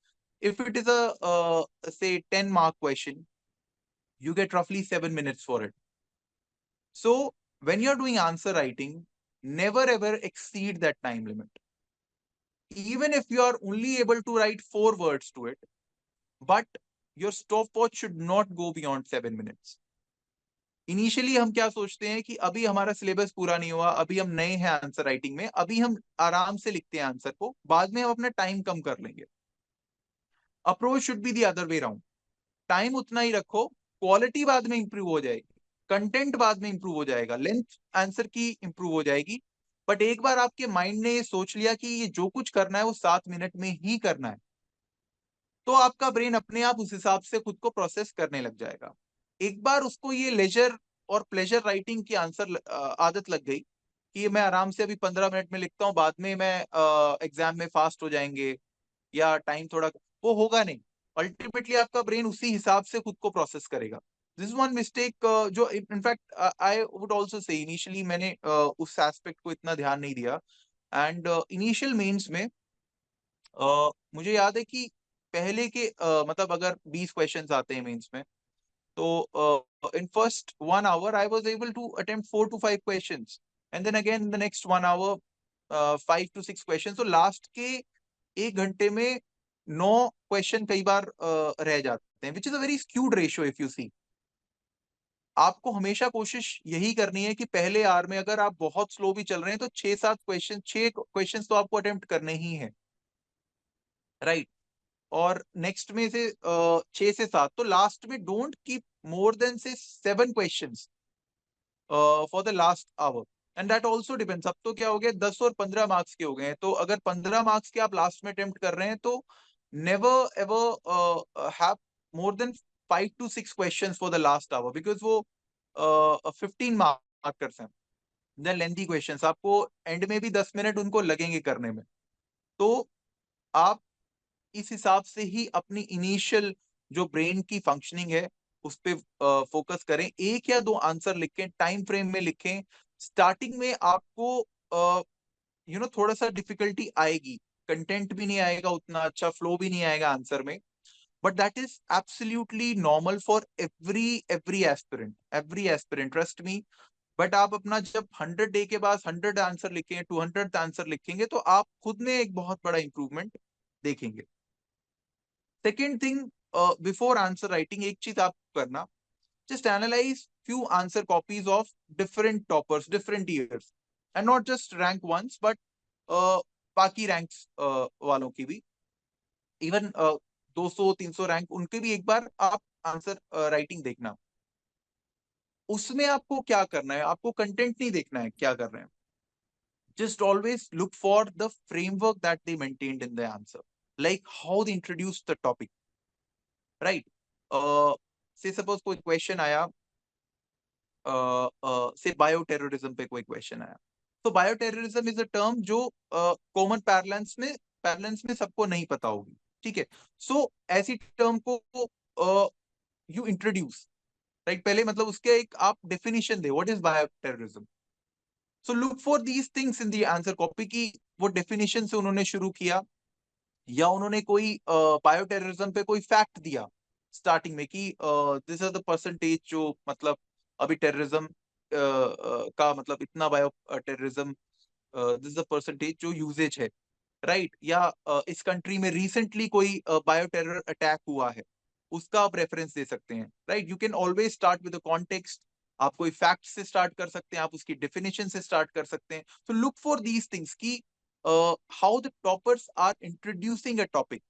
if it is a say 10-mark question, you get roughly 7 minutes for it. So when you're doing answer writing, never ever exceed that time limit. Even if you are only able to write 4 words to it, but your stopwatch should not go beyond 7 minutes. Initially हम क्या सोचते हैं कि अभी हमारा syllabus पूरा नहीं हुआ, अभी हम नए हैं आंसर राइटिंग में, अभी हम आराम से लिखते हैं आंसर को, बाद में हम अपना टाइम कम कर लेंगे। Approach should be the other way round. Time उतना ही रखो, क्वालिटी बाद में इंप्रूव हो जाएगी, कंटेंट बाद में इंप्रूव हो जाएगा, लेंथ आंसर की इंप्रूव हो जाएगी। बट एक बार आपके माइंड ने ये सोच लिया कि ये जो कुछ करना है वो 7 मिनट में ही करना है, तो आपका ब्रेन अपने आप उस हिसाब से खुद को प्रोसेस करने लग जाएगा। एक बार उसको ये लेजर और प्लेजर राइटिंग की आंसर आदत लग गई कि ये मैं आराम से अभी 15 मिनट में लिखता हूँ, बाद में मैं एग्जाम में फास्ट हो जाएंगे या टाइम थोड़ा, वो होगा नहीं। अल्टीमेटली आपका ब्रेन उसी हिसाब से खुद को प्रोसेस करेगा। दिस वन मिस्टेक जो in fact I would also say, initially मैंने उस एस्पेक्ट को इतना ध्यान नहीं दिया। एंड इनिशियल मेंस में मुझे याद है कि पहले के मतलब अगर 20 क्वेश्चंस आते हैं मेंस में, तो in first 1 hour I was able to attempt 4 to 5 questions, and then again in the next 1 hour 5 to 6 question. तो लास्ट के 1 घंटे में 9 क्वेश्चन कई बार रह जाते हैं, which is a very skewed ratio if you see. आपको हमेशा कोशिश यही करनी है कि पहले आवर में अगर आप बहुत स्लो भी चल रहे हैं तो 6 क्वेश्चन तो आपको अटेम्प्ट करने ही है, राइट। और नेक्स्ट में से 6 से 7, तो लास्ट में डोंट कीप मोर देन से 7 questions for the last hour. And that also depends, अब तो क्या हो गया, 10 और 15 मार्क्स के हो गए हैं, तो अगर 15 मार्क्स के आप लास्ट में अटेम्प्ट कर रहे हैं तो never ever have more than 5 to 6 question for the last hour, because वो 15 मार्कर्स हैं, देन लेंथी क्वेश्चंस, आपको एंड में भी 10 मिनट उनको लगेंगे करने में। तो आप इस हिसाब से ही अपनी इनिशियल जो ब्रेन की फंक्शनिंग है उस पे फोकस करें। एक या दो आंसर लिखें, टाइम फ्रेम में लिखें। स्टार्टिंग में आपको थोड़ा सा डिफिकल्टी आएगी, कंटेंट भी नहीं आएगा उतना अच्छा, फ्लो भी नहीं आएगा आंसर में, but that is absolutely normal for every aspirant, trust me. But आप अपना जब 100 डे के बाद 100 आंसर लिखेंगे, 200 आंसर लिखेंगे, तो आप खुद में एक बहुत बड़ा इंप्रूवमेंट देखेंगे। Second thing, before answer writing एक चीज आप करना, just analyze few answer copies of different toppers, different years, and not just rank ones, but बाकी रैंक्स वालों की भी, इवन 200-300 रैंक उनके भी एक बार आप आंसर राइटिंग देखना। उसमें आपको क्या करना है, आपको कंटेंट नहीं देखना है क्या कर रहे हैं, just always look for the framework that they maintained in the answer, like how they introduced the topic, right? से सपोज कोई क्वेश्चन आया, से बायो टेररिज्म पे कोई क्वेश्चन आया, तो bio terrorism is a term जो कॉमन पैरलेंस में सबको नहीं पता होगी, ठीक है। सो ऐसी टर्म को यू इंट्रोड्यूस, राइट, पहले मतलब उसके एक आप definition they, what is bio terrorism. So look for these things in the answer copy की वो डेफिनेशन से उन्होंने शुरू किया, या उन्होंने कोई बायो टेररिज्म पे कोई फैक्ट दिया स्टार्टिंग में कि दिस आर द परसेंटेज जो मतलब अभी टेररिज्म का मतलब इतना bio terrorism, this the percentage जो यूजेज है, राइट। या इस कंट्री में रिसेंटली कोई बायो टेरर अटैक हुआ है, उसका आप रेफरेंस दे सकते हैं, right. You can always start with the context, आप कोई फैक्ट से स्टार्ट कर सकते हैं, आप उसकी डेफिनेशन से स्टार्ट कर सकते हैं। तो लुक फॉर दीज थिंग्स की how the toppers are introducing a topic.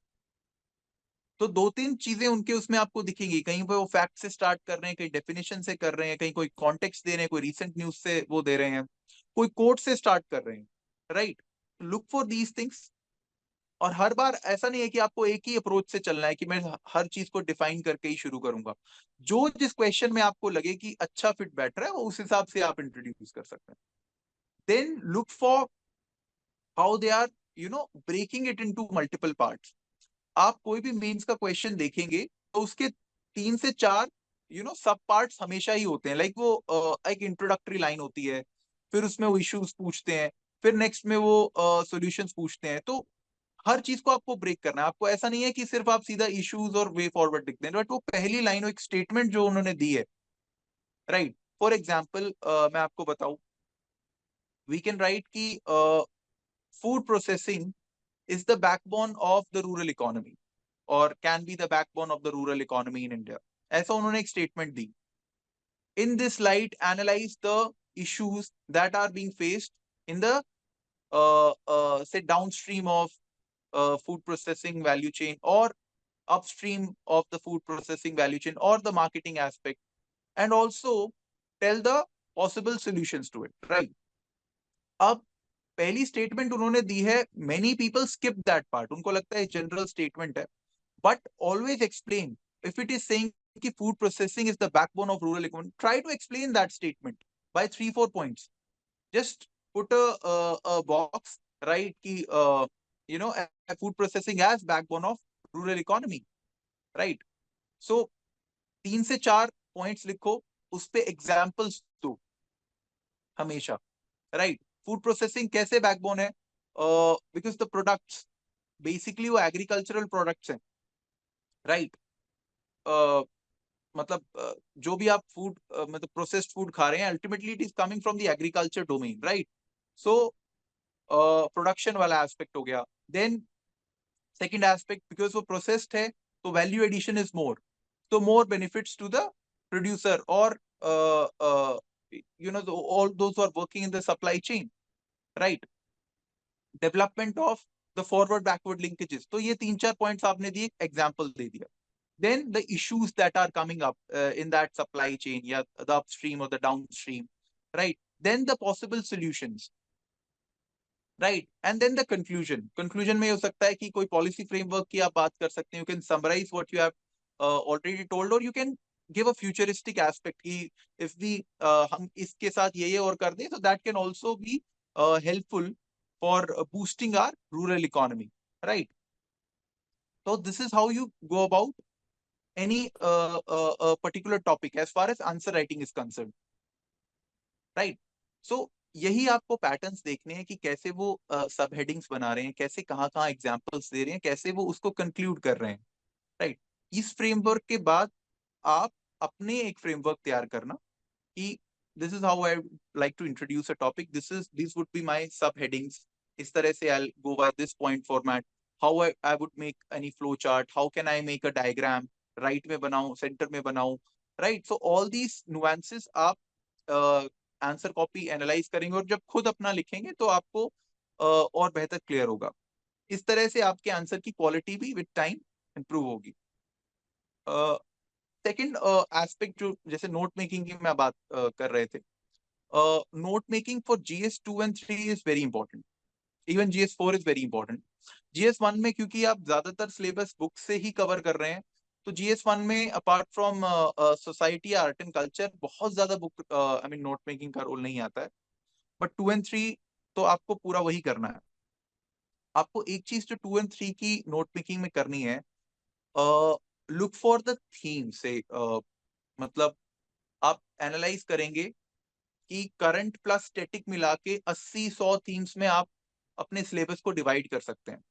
तो 2-3 चीजें उनके उसमें आपको दिखेंगी, कहीं पे वो फैक्ट से स्टार्ट कर रहे हैं, कहीं डेफिनेशन से कर रहे हैं, कहीं कोई कॉन्टेक्स्ट दे रहे हैं, कोई रीसेंट न्यूज से वो दे रहे हैं, कोई कोट से स्टार्ट कर रहे हैं, right. Look for these things. और हर बार ऐसा नहीं है कि आपको एक ही अप्रोच से चलना है कि मैं हर चीज को डिफाइन करके ही शुरू करूंगा। जो जिस क्वेश्चन में आपको लगे कि अच्छा फिट बैठ रहा है, वो उस हिसाब से आप इंट्रोड्यूस कर सकते हैं। Then look for how they are breaking it into multiple parts. आप कोई भी मेंस का क्वेश्चन देखेंगे तो उसके 3 से 4 सब पार्ट्स हमेशा ही होते हैं, लाइक वो एक इंट्रोडक्टरी लाइन होती है, फिर उसमें वो इश्यूज पूछते हैं, फिर नेक्स्ट में वो सॉल्यूशंस पूछते हैं। तो हर चीज को आपको ब्रेक करना है, आपको ऐसा नहीं है कि सिर्फ आप सीधा इश्यूज और वे फॉरवर्ड लिखते हैं, बट वो पहली लाइन एक स्टेटमेंट जो उन्होंने दी है, राइट। फॉर एग्जाम्पल मैं आपको बताऊं, वी कैन राइट की food processing is the backbone of the rural economy or can be the backbone of the rural economy in India, ऐसा उन्होंने एक statement the. In this light, analyze the issues that are being faced in the say downstream of food processing value chain, or upstream of the food processing value chain, or the marketing aspect, and also tell the possible solutions to it, right? अब पहली statement उन्होंने दी है, many people skip that part, उनको लगता है general statement है, but always explain. If it is saying कि food processing is the backbone of rural economy, try to explain that statement by 3-4 points. Just put a box, right? Ki, food processing as backbone of rural economy, right? So 3 से 4 points लिखो, उस पे examples दो हमेशा, right? Food processing कैसे backbone है? Because the products basically वो agricultural products हैं, right? मतलब जो भी आप फूड मतलब प्रोसेस्ड फूड खा रहे हैं, ultimately it is coming from the agriculture domain, right? So production वाला एस्पेक्ट हो गया. देन सेकंड एस्पेक्ट, बिकॉज वो प्रोसेस्ड है तो value addition is more, so more benefits to the producer और all those who are working in the supply chain, right? Development of the forward backward linkages. तो ये 3-4 points आपने दिए, example दे दिया. Then the issues that are coming up in that supply chain, yeah, the upstream or the downstream, right? Then the possible solutions, right? And then the conclusion. Conclusion में हो सकता है कि कोई policy framework की आप बात कर सकते हैं. You can summarize what you have already told, or you can give a futuristic aspect कि if we हम इसके साथ ये और कर दें, so that can also be helpful for boosting our rural economy, right? So this is how you go about any particular topic as far as answer writing is concerned, right? So यही आपको patterns देखने हैं कि कैसे वो सब headings बना रहे हैं, कैसे कहाँ एग्जांपल्स दे रहे हैं, कैसे वो उसको कंक्लूड कर रहे हैं, राइट? इस फ्रेमवर्क के बाद आप अपने एक फ्रेमवर्क तैयार करना कि this is how I like to introduce a topic, this would be my sub headings. इस तरह से I go by this point format, how I would make any flow chart, how can I make a diagram, right में बनाऊं, centre में बनाऊं, right? So all these nuances आप answer copy analyse करेंगे, और जब खुद अपना लिखेंगे तो आपको और बेहतर क्लियर होगा. इस तरह से आपके आंसर की क्वालिटी भी विद टाइम इंप्रूव होगी. सेकंड एस्पेक्ट, जो जैसे नोट मेकिंग की मैं बात कर रहे थे, note making for GS 2 and 3 is very important. Even GS 4 is very important. GS 1 में क्योंकि आप ज्यादातर सिलेबस बुक से ही कवर कर रहे हैं, तो GS 1 में apart from society, art and culture, बहुत ज्यादा book I mean note making का रोल नहीं आता है. बट 2 and 3 तो आपको पूरा वही करना है. आपको एक चीज जो 2 and 3 की नोट मेकिंग में करनी है, लुक फॉर द थीम से, मतलब आप एनालाइज करेंगे कि करंट प्लस स्टैटिक मिला के 80-100 थीम्स में आप अपने सिलेबस को डिवाइड कर सकते हैं.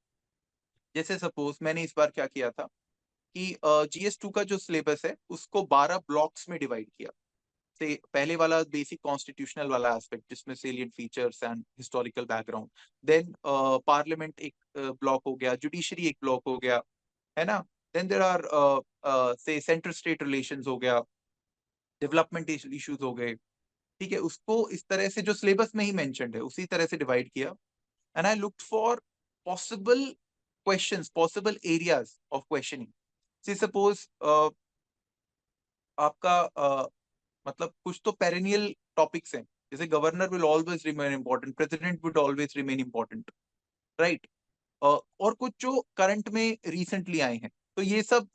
जैसे सपोज मैंने इस बार क्या किया था कि GS 2 का जो सिलेबस है उसको 12 ब्लॉक्स में डिवाइड किया. से पहले वाला बेसिक कॉन्स्टिट्यूशनल वाला एस्पेक्ट, जिसमें salient features and historical background. Then parliament एक ब्लॉक हो गया, जुडिशरी एक ब्लॉक हो गया, है ना? Then there are say centre state relations हो गया, डेवलपमेंट इश्यूज हो गए. ठीक है, उसको इस तरह से जो सिलेबस में ही मेंशन्ड है उसी तरह से डिवाइड किया. And I looked for possible questions, possible areas of questioning. See suppose आपका मतलब कुछ तो पेरेनियल टॉपिक्स हैं, जैसे governor will always remain important, president will always remain important, right? और कुछ जो करंट में रिसेंटली आए हैं, तो ये सब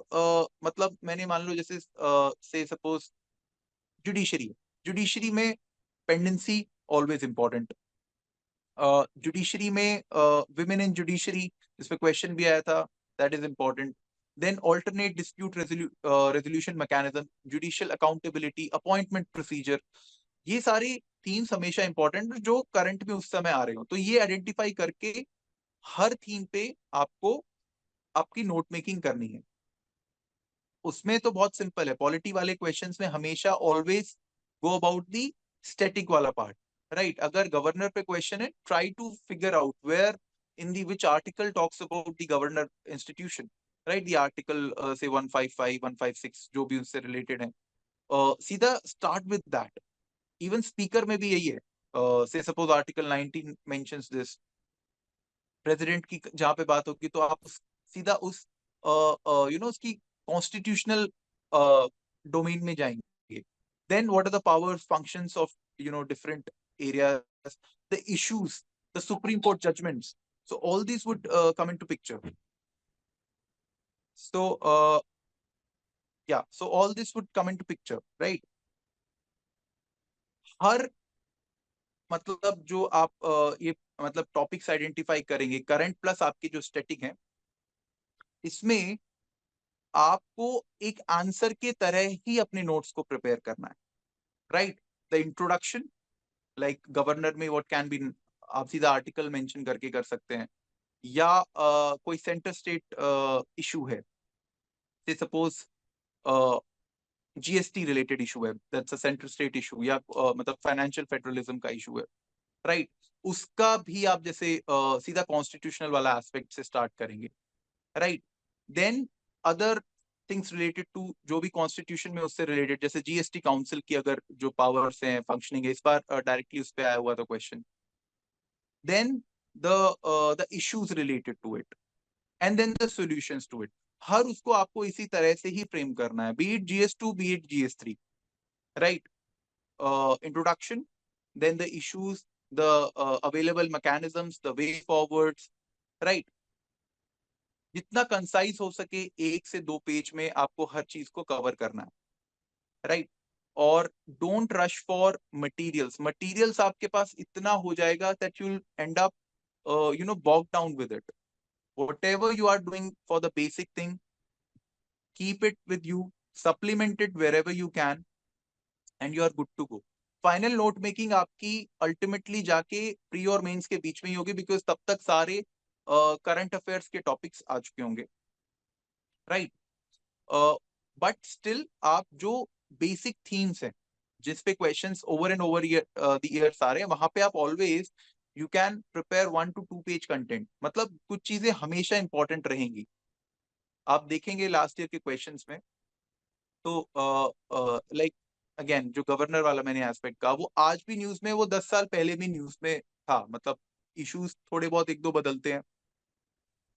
मतलब मैंने मान लो जैसे से सपोज जुडिशरी, जुडिशरी में पेंडेंसी ऑलवेज इंपॉर्टेंट. जुडिशरी में विमेन इन जुडिशरी, इस पे क्वेश्चन भी आया था, that is important. Then alternate dispute resolution mechanism, judicial accountability, appointment procedure, ये सारी थीम्स हमेशा इंपॉर्टेंट जो करंट में उस समय आ रहे हो. तो ये आइडेंटिफाई करके हर थीम पे आपको आपकी नोट मेकिंग करनी है. उसमें तो बहुत सिंपल है, पॉलिटी वाले क्वेश्चंस में हमेशा always go about the static वाला पार्ट, राइट? अगर गवर्नर पे क्वेश्चन है, try to figure out where in the which article talks about the governor institution, right? The article say 155, 156 जो भी उससे रिलेटेड है. सीधा start with that. Even speaker में भी यही है। Say suppose article 19 mentions this, president की जहां पे बात होगी तो आप सीधा उस उसकी कॉन्स्टिट्यूशनल डोमेन में जाएंगे। Then what are the powers functions of different areas, the issues, the supreme court judgements, so all these would come into picture. So yeah, so all this would come into picture, right? हर मतलब जो आप ये मतलब topics identify करेंगे, current plus आपकी जो static है, इसमें आपको एक आंसर के तरह ही अपने नोट्स को प्रिपेयर करना है, right? The introduction, like governor में व्हाट कैन बी, आप सीधा आर्टिकल मेंशन करके कर सकते हैं, या कोई सेंटर स्टेट इशू है, say suppose GST related issue है, that's a centre state issue, या मतलब फाइनेंशियल फेडरलिज्म का इशू है, राइट? उसका भी आप जैसे सीधा कॉन्स्टिट्यूशनल वाला एस्पेक्ट से स्टार्ट करेंगे, right? Then other things related to जो भी कॉन्स्टिट्यूशन में उससे रिलेटेड, जैसे जीएसटी काउंसिल की अगर जो पावर्स हैं, फंक्शनिंग है, इस बार डायरेक्टली उस पे आया हुआ था question. Then the issues related to it, and then the solutions to it. हर उसको आपको इसी तरह से ही फ्रेम करना है, be it GS2, be it GS3, right? Introduction, then the issues, the available mechanisms, the way forwards, right? जितना कंसाइज हो सके 1 से 2 पेज में आपको हर चीज को कवर करना है, राइट? और don't rush for materials. Materials आपके पास इतना हो जाएगा that you will end up bog down with it. whatever you are doing for the basic thing, keep it with you, supplement it wherever you can, and you are good to go. Final note making आपकी ultimately जाके pre और mains के बीच में ही होगी, because तब तक सारे करंट अफेयर्स के टॉपिक्स आ चुके होंगे, राइट? बट स्टिल आप जो बेसिक थीम्स हैं जिस पे questions over and over the years आ रहे हैं, वहां पे आप always you can prepare 1 to 2 page content. मतलब कुछ चीजें हमेशा इंपॉर्टेंट रहेंगी। आप देखेंगे लास्ट ईयर के क्वेश्चंस में, तो लाइक अगेन जो गवर्नर वाला मैंने एस्पेक्ट कहा, वो आज भी न्यूज में, वो 10 साल पहले भी न्यूज में था। मतलब इश्यूज थोड़े बहुत एक दो बदलते हैं,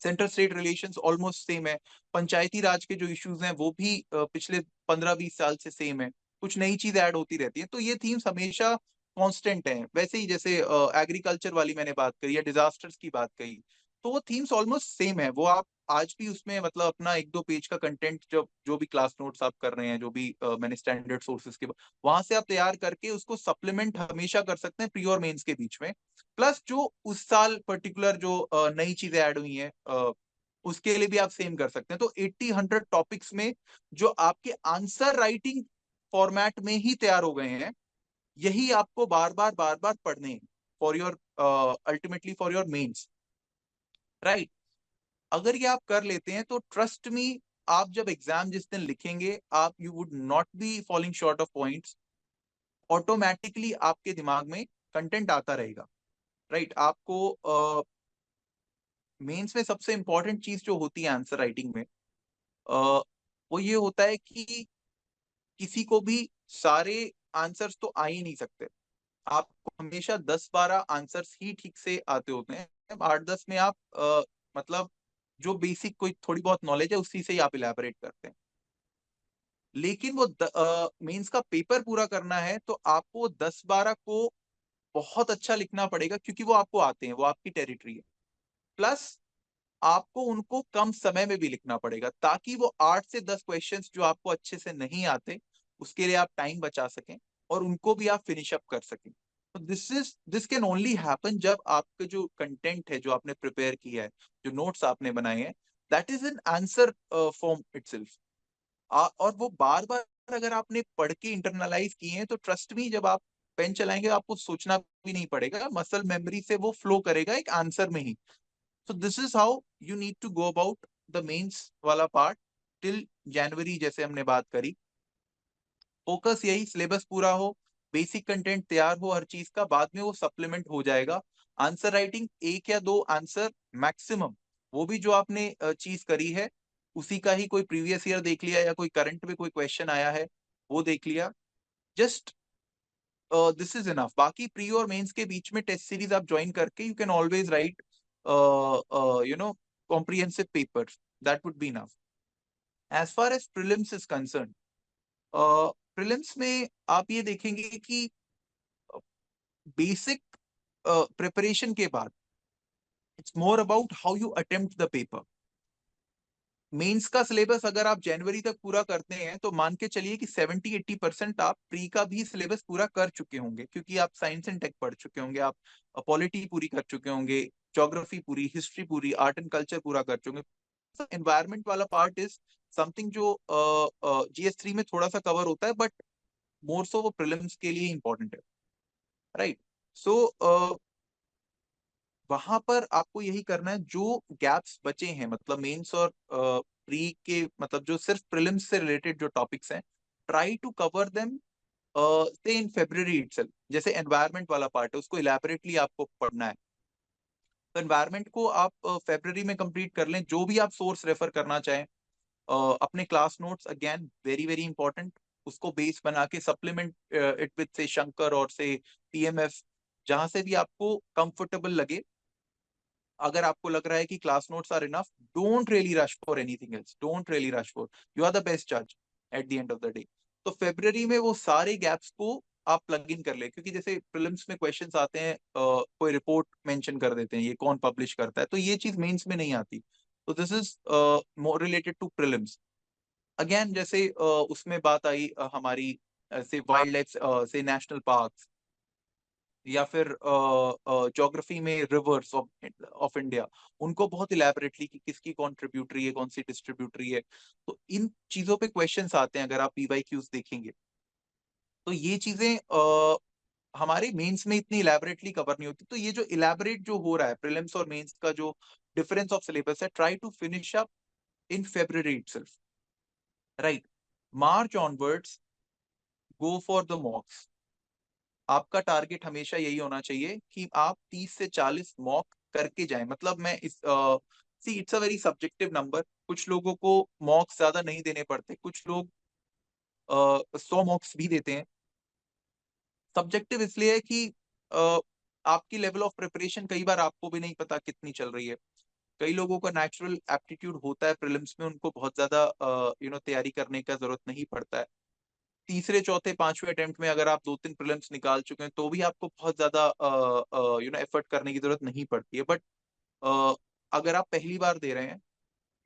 centre state relations almost same है, पंचायती राज के जो इश्यूज हैं वो भी पिछले 15-20 साल से सेम है, कुछ नई चीज ऐड होती रहती है। तो ये थीम्स हमेशा कांस्टेंट हैं। वैसे ही जैसे एग्रीकल्चर वाली मैंने बात करी या डिजास्टर्स की बात कही, तो वो थीम्स ऑलमोस्ट सेम है। वो आप आज भी उसमें मतलब अपना 1-2 पेज का कंटेंट, जब जो भी क्लास नोट्स आप कर रहे हैं, जो भी मैंने स्टैंडर्ड सोर्सेज के वहां से आप तैयार करके उसको सप्लीमेंट हमेशा कर सकते हैं प्री और मेंस के बीच में। प्लस जो उस साल पर्टिकुलर जो नई चीजें ऐड हुई हैं, उसके लिए भी आप सेम कर सकते हैं। तो 80-100 टॉपिक्स में जो आपके आंसर राइटिंग फॉर्मेट में ही तैयार हो गए हैं, यही आपको बार बार पढ़ने हैं for your ultimately for your mains, right? अगर ये आप कर लेते हैं तो ट्रस्ट मी, आप जब एग्जाम जिस दिन लिखेंगे, आप you would not be falling short of points. Automatically आपके दिमाग में कंटेंट आता रहेगा, राइट? आपको मेंस में सबसे इंपॉर्टेंट चीज जो होती है आंसर राइटिंग में, वो ये होता है कि किसी को भी सारे आंसर्स तो आ ही नहीं सकते। आपको हमेशा 10-12 आंसर्स ही ठीक से आते होते हैं। 8-10 में आप मतलब जो बेसिक कोई थोड़ी बहुत नॉलेज है उसी से ही आप इलेबोरेट करते हैं। लेकिन वो मेंस का पेपर पूरा करना है तो आपको 10-12 को बहुत अच्छा लिखना पड़ेगा, क्योंकि वो आपको आते हैं, वो आपकी टेरिटरी है। प्लस आपको उनको कम समय में भी लिखना पड़ेगा, ताकि वो 8 से 10 क्वेश्चंस जो आपको अच्छे से नहीं आते, उसके लिए आप टाइम बचा सकें और उनको भी आप फिनिश अप कर सकें। तो दिस कैन ओनली हैपन जब आपके जो कंटेंट है, जो आपने प्रिपेयर किया है, जो नोट्स आपने बनाए हैं, that is an answer form itself. और वो बार बार अगर आपने पढ़ के इंटरनलाइज किए हैं, तो ट्रस्ट मी, जब आप पेन चलाएंगे आपको सोचना भी नहीं पड़ेगा, मसल मेमोरी से वो फ्लो करेगा एक आंसर में ही। So this is how you need to go about the mains वाला पार्ट टिल जनवरी, जैसे हमने बात करी। फोकस यही, सिलेबस पूरा हो, बेसिक कंटेंट तैयार हो हर चीज का, बाद में वो सप्लीमेंट हो जाएगा। आंसर राइटिंग 1 या 2 आंसर मैक्सिमम, वो भी जो आपने चीज करी है उसी का ही कोई प्रीवियस ईयर देख लिया या कोई करंट में कोई क्वेश्चन आया है, वो देख लिया, जस्ट दिस इज इनफ। बाकी प्री और मेंस के बीच में टेस्ट सीरीज आप ज्वाइन करके you can always write you know comprehensive paper, that would be enough. As far as prelims is concern, prelims में आप ये देखेंगे कि बेसिक प्रिपरेशन के बाद it's more about how you attempt the paper. Mains का syllabus अगर आप जनवरी तक पूरा करते हैं तो मान के चलिए कि 70-80% आप प्री का भी सिलेबस पूरा कर चुके होंगे, क्योंकि आप साइंस एंड टेक पढ़ चुके होंगे, आप पॉलिटी पूरी कर चुके होंगे, ज्योग्राफी पूरी, हिस्ट्री पूरी, आर्ट एंड कल्चर पूरा कर चुके होंगे। एनवायरमेंट वाला पार्ट इज समथिंग जो GS3 में थोड़ा सा कवर होता है, बट मोर सो वो प्रीलिम्स के लिए इंपॉर्टेंट है, राइट। सो वहां पर आपको यही करना है, जो गैप्स बचे हैं मतलब मेंस और प्री के, मतलब जो सिर्फ प्रीलिम्स से रिलेटेड जो टॉपिक्स हैं, ट्राई टू कवर देम से इन फेब्रुअरी इटसेल्फ। जैसे एनवायरनमेंट वाला पार्ट है उसको इलेबोरेटली आपको पढ़ना है, तो एनवायरनमेंट को आप फेब्रुअरी में कंप्लीट कर लें। जो भी आप सोर्स रेफर करना चाहें, अपने class notes again very very important, उसको बेस बना के सप्लीमेंट इट विद से शंकर और से TMF, जहां से भी आपको कंफर्टेबल लगे। अगर आपको लग रहा है कि class notes are enough, don't really rush for anything else, don't really rush for, you are the best जज at the end of the day. तो फेब्रुअरी में वो सारे गैप्स को आप प्लग इन कर ले, क्योंकि जैसे प्रीलिम्स में क्वेश्चंस आते हैं, कोई रिपोर्ट मेंशन कर देते हैं, ये कौन पब्लिश करता है, तो ये चीज मेंस में नहीं आती। तो this is more related to prelims. Again जैसे उसमें बात आई हमारी say wildlife say national parks, या फिर ज्योग्राफी में रिवर्स ऑफ इंडिया, उनको बहुत इलेबोरेटली कि किसकी कॉन्ट्रीब्यूटरी है, कौन सी डिस्ट्रीब्यूटरी है, तो इन चीजों पे क्वेश्चंस आते हैं अगर आप PYQs देखेंगे। तो ये चीजें हमारे मेंस में इतनी इलेबोरेटली कवर नहीं होती। तो ये जो इलेबोरेट जो हो रहा है प्रीलिम्स और मेंस का जो डिफरेंस ऑफ सिलेबस है, try to finish up in February itself, right. March onwards go for the mocks. आपका टारगेट हमेशा यही होना चाहिए कि आप 30 से 40 मॉक करके जाएं। मतलब मैं इस see it's a very subjective number, कुछ लोगों को मॉक्स ज्यादा नहीं देने पड़ते, कुछ लोग 100 मॉक्स भी देते हैं। सब्जेक्टिव इसलिए है कि आपकी लेवल ऑफ प्रिपरेशन कई बार आपको भी नहीं पता कितनी चल रही है। कई लोगों का नेचुरल एप्टीट्यूड होता है प्रीलिम्स में, उनको बहुत ज्यादा तैयारी करने का जरूरत नहीं पड़ता है। तीसरे चौथे पांचवें अटेम्प्ट में अगर आप 2-3 प्रीलिम्स निकाल चुके हैं तो भी आपको बहुत ज्यादा एफर्ट करने की जरूरत नहीं पड़ती है। बट अगर आप पहली बार दे रहे हैं,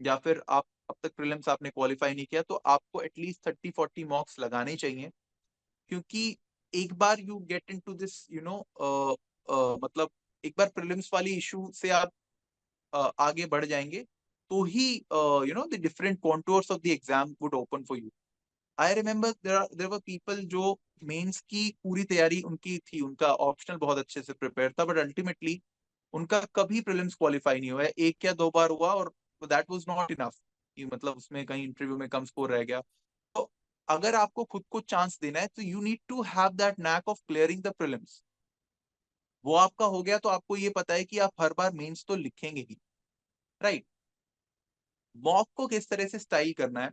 या फिर आप अब तक प्रीलिम्स आपने क्वालिफाई नहीं किया, तो आपको एटलीस्ट 30-40 मॉक्स लगाने चाहिए। क्योंकि एक बार you get into this मतलब एक बार प्रीलिम्स वाली इशू से आप आगे बढ़ जाएंगे, तो ही the different contours of the exam would open for you. I remember there were people जो मेंस की पूरी तैयारी उनकी थी, उनका ऑप्शनल बहुत अच्छे से प्रिपेयर था, बट अल्टीमेटली उनका कभी प्रीलिम्स क्वालिफाई नहीं हुआ है, एक या दो बार हुआ, और दैट वाज नॉट इनफ, कि मतलब उसमें कहीं इंटरव्यू में कम स्कोर रह गया। तो अगर आपको खुद को चांस देना है तो you need to have that knack of clearing the prelims. वो आपका हो गया तो आपको ये पता है कि आप हर बार मेंस तो लिखेंगे ही, राइट। मॉक को किस तरह से स्टाइल करना है,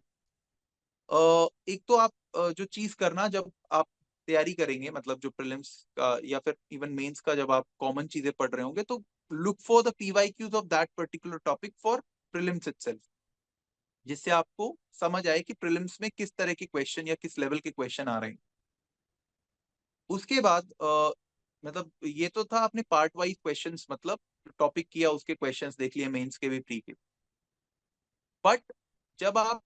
एक तो आप जो चीज करना जब आप तैयारी करेंगे, मतलब जो प्रीलिम्स का या फिर इवन मेंस का जब आप कॉमन चीजें पढ़ रहे होंगे, तो look for the PYQs of that particular topic for prelims itself, जिससे आपको समझ आए कि प्रीलिम्स में किस तरह के क्वेश्चन या किस लेवल के क्वेश्चन आ रहे हैं। उसके बाद मतलब ये तो था आपने पार्ट वाइज क्वेश्चंस, मतलब टॉपिक किया उसके क्वेश्चंस देख लिए, मेंस के भी प्री के। बट जब आप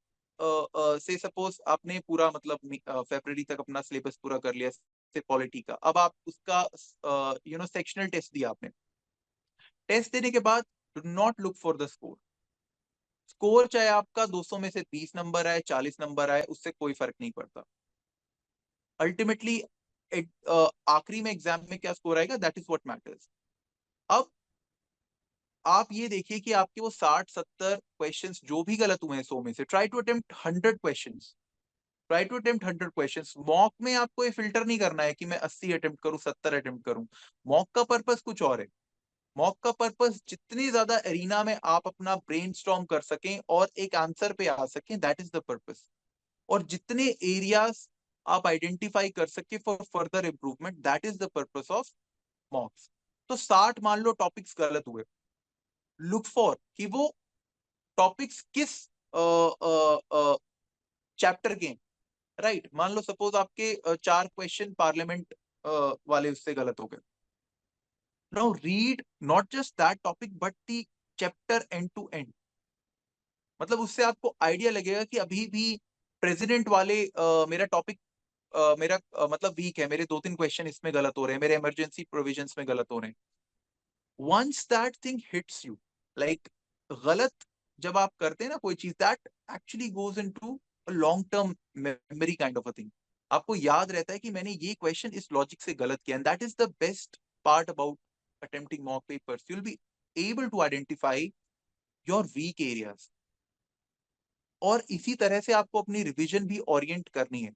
से सपोज आपने पूरा मतलब फेब्रुअरी तक अपना सिलेबस पूरा कर लिया से पॉलिटी का, अब आप उसका सेक्शनल टेस्ट दिया आपने। टेस्ट देने के बाद do not look for the score. Score चाहे आपका 200 में से 30 नंबर आए, 40 नंबर आए, उससे कोई फर्क नहीं पड़ता। अल्टीमेटली आखिरी में एग्जाम में क्या स्कोर आएगा, दैट इज व्हाट मैटर्स। अब आप ये देखिए कि आपके वो 60-70 क्वेश्चंस जो भी गलत हुए हैं 100 में से, try to attempt 100 questions, try to attempt 100 questions. Mock में आपको ये फिल्टर नहीं करना है कि मैं 80 अटेम्प्ट करूं, 70 अटेम्प्ट करूं। मॉक का पर्पस कुछ और है। मॉक का पर्पस जितनी ज्यादा एरिना में आप अपना ब्रेनस्टॉर्म कर सकें और एक आंसर पे आ सकें, दैट इज द पर्पस। और जितने एरियाज आप आइडेंटिफाई कर सके for further improvement, that is the purpose of मॉक्स। तो 60 मान लो टॉपिक्स गलत हुए, लुक फॉर कि वो टॉपिक्स किस चैप्टर के, राइट। मान लो सपोज आपके 4 क्वेश्चन पार्लियामेंट वाले उससे गलत हो गए। Now read not just that topic but the chapter end to end. मतलब उससे आपको आइडिया लगेगा कि अभी भी प्रेसिडेंट वाले मेरा टॉपिक मेरा मतलब वीक है, मेरे 2-3 क्वेश्चन इसमें गलत हो रहे हैं, मेरे इमरजेंसी प्रोविजंस में गलत हो रहे हैं। Once that thing hits you, like गलत जब आप करते हैं ना कोई चीज, that actually goes into a long term memory kind of a thing. आपको याद रहता है कि मैंने ये क्वेश्चन इस लॉजिक से गलत किया, and that is the best part about attempting mock papers, you will be able to identify your weak areas. और इसी तरह से आपको अपनी रिवीजन भी ओरिएंट करनी है।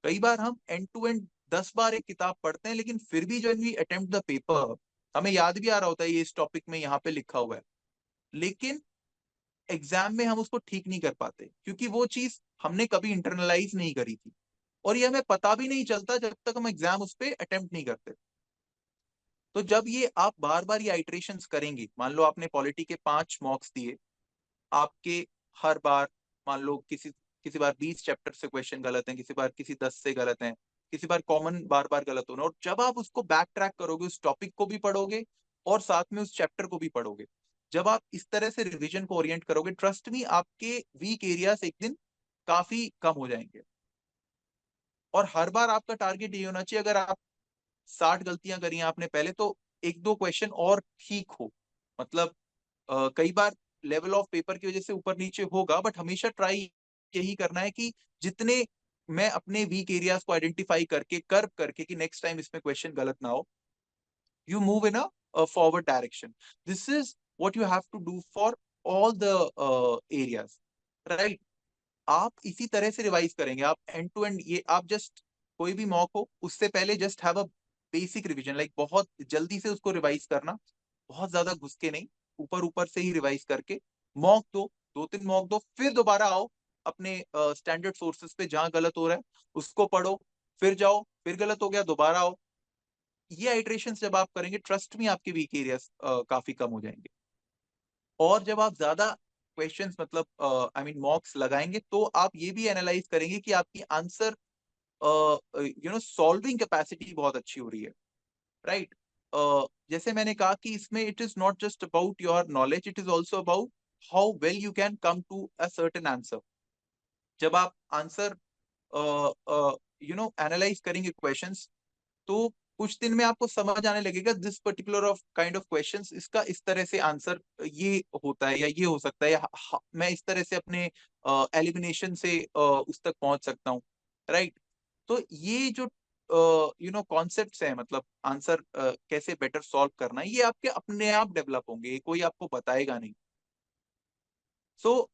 कई बार हम एंड टू एंड 10 बार एक किताब पढ़ते हैं, लेकिन फिर भी जब वी अटेम्प्ट द पेपर हमें याद भी आ रहा होता है ये इस टॉपिक में यहाँ पे लिखा हुआ है, लेकिन एग्जाम में हम उसको ठीक नहीं कर पाते क्योंकि वो चीज हमने कभी इंटरनलाइज नहीं करी थी, और ये हमें पता भी नहीं चलता जब तक हम एग्जाम उस पर अटेम्प्ट नहीं करते। तो जब ये आप बार बार ये आइट्रेशंस करेंगे, मान लो आपने पॉलिटी के 5 मॉक्स दिए, आपके हर बार मान लो किसी किसी बार 20 चैप्टर से क्वेश्चन गलत हैं, किसी बार किसी 10 से गलत हैं, किसी बार कॉमन बार बार गलत होना, और जब आप उसको बैक ट्रैक करोगे, उस टॉपिक को भी पढ़ोगे और साथ में उस चैप्टर को भी पढ़ोगे, जब आप इस तरह से रिवीजन को ओरिएंट करोगे, ट्रस्ट मी आपके वीक एरियाज एक दिन काफी कम हो जाएंगे। और हर बार आपका टारगेट ये होना चाहिए, अगर आप 60 गलतियां करी हैं आपने पहले, तो 1-2 क्वेश्चन और ठीक हो। मतलब कई बार लेवल ऑफ पेपर की वजह से ऊपर नीचे होगा, बट हमेशा ट्राई यही करना है कि जितने मैं अपने वीक एरियाज को आइडेंटिफाई करके कर्व करके कि नेक्स्ट टाइम इसमें क्वेश्चन गलत ना हो, you move in a forward direction. This is what you have to do for all the areas, right. आप इसी तरह से रिवाइज करेंगे, आप एंड टू एंड, ये आप जस्ट कोई भी मॉक हो उससे पहले just have a basic revision, like बहुत जल्दी से उसको रिवाइज करना, बहुत ज्यादा घुस के नहीं, ऊपर ऊपर से ही रिवाइज करके मॉक दो, 2-3 मॉक दो, फिर दोबारा आओ अपने स्टैंडर्ड सोर्सेज पे जहां गलत हो रहा है उसको पढ़ो, फिर जाओ, फिर गलत हो गया दोबारा आओ। ये आइट्रेशन जब आप करेंगे, ट्रस्ट में आपके वीक एरियाज काफी कम हो जाएंगे। और जब आप ज्यादा क्वेश्चंस मतलब आई मीन मॉक्स लगाएंगे, तो आप ये भी एनालाइज करेंगे कि आपकी आंसर सॉल्विंग कैपेसिटी बहुत अच्छी हो रही है, राइट। जैसे मैंने कहा कि इसमें it is not just about your knowledge, it is also about how well you can come to a certain answer. जब आप आंसर एनालाइज करेंगे क्वेश्चंस, तो कुछ दिन में आपको समझ आने लगेगा this particular of kind of questions, इसका इस तरह से आंसर ये होता है या ये हो सकता है, या मैं इस तरह से अपने एलिमिनेशन से उस तक पहुंच सकता हूँ, राइट। तो ये जो कॉन्सेप्ट्स हैं, मतलब आंसर कैसे बेटर सॉल्व करना है, ये आपके अपने आप डेवलप होंगे, ये कोई आपको बताएगा नहीं। सो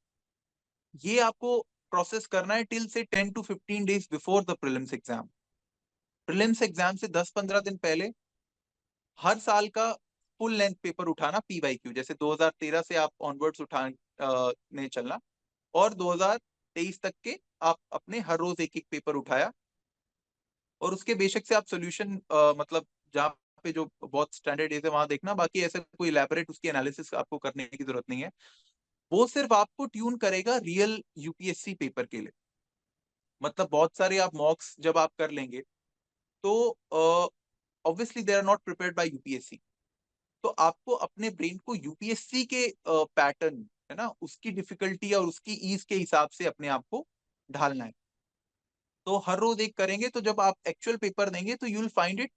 ये आपको प्रोसेस करना है टिल से 10 to 15 days before the prelims exam. Prelims exam से 10-15 दिन पहले हर साल का फुल लेंथ पेपर उठाना, PYQ, जैसे 2013 से आप ऑनवर्ड्स ने चलना, और 2023 तक के आप अपने हर रोज एक एक पेपर उठाया, और उसके बेशक से आप सोल्यूशन मतलब जहाँ पे जो बहुत स्टैंडर्ड है वहां देखना, बाकी ऐसे कोई इलेबोरेट उसकी एनालिसिस आपको करने की जरूरत नहीं है। वो सिर्फ आपको ट्यून करेगा रियल यूपीएससी पेपर के लिए। मतलब बहुत सारे आप मॉक्स जब आप कर लेंगे, तो obviously they are not prepared by UPSC, तो आपको अपने ब्रेन को यूपीएससी के पैटर्न, है ना, उसकी डिफिकल्टी और उसकी ईज के हिसाब से अपने आप को ढालना है। तो हर रोज एक करेंगे, तो जब आप एक्चुअल पेपर देंगे तो you will find it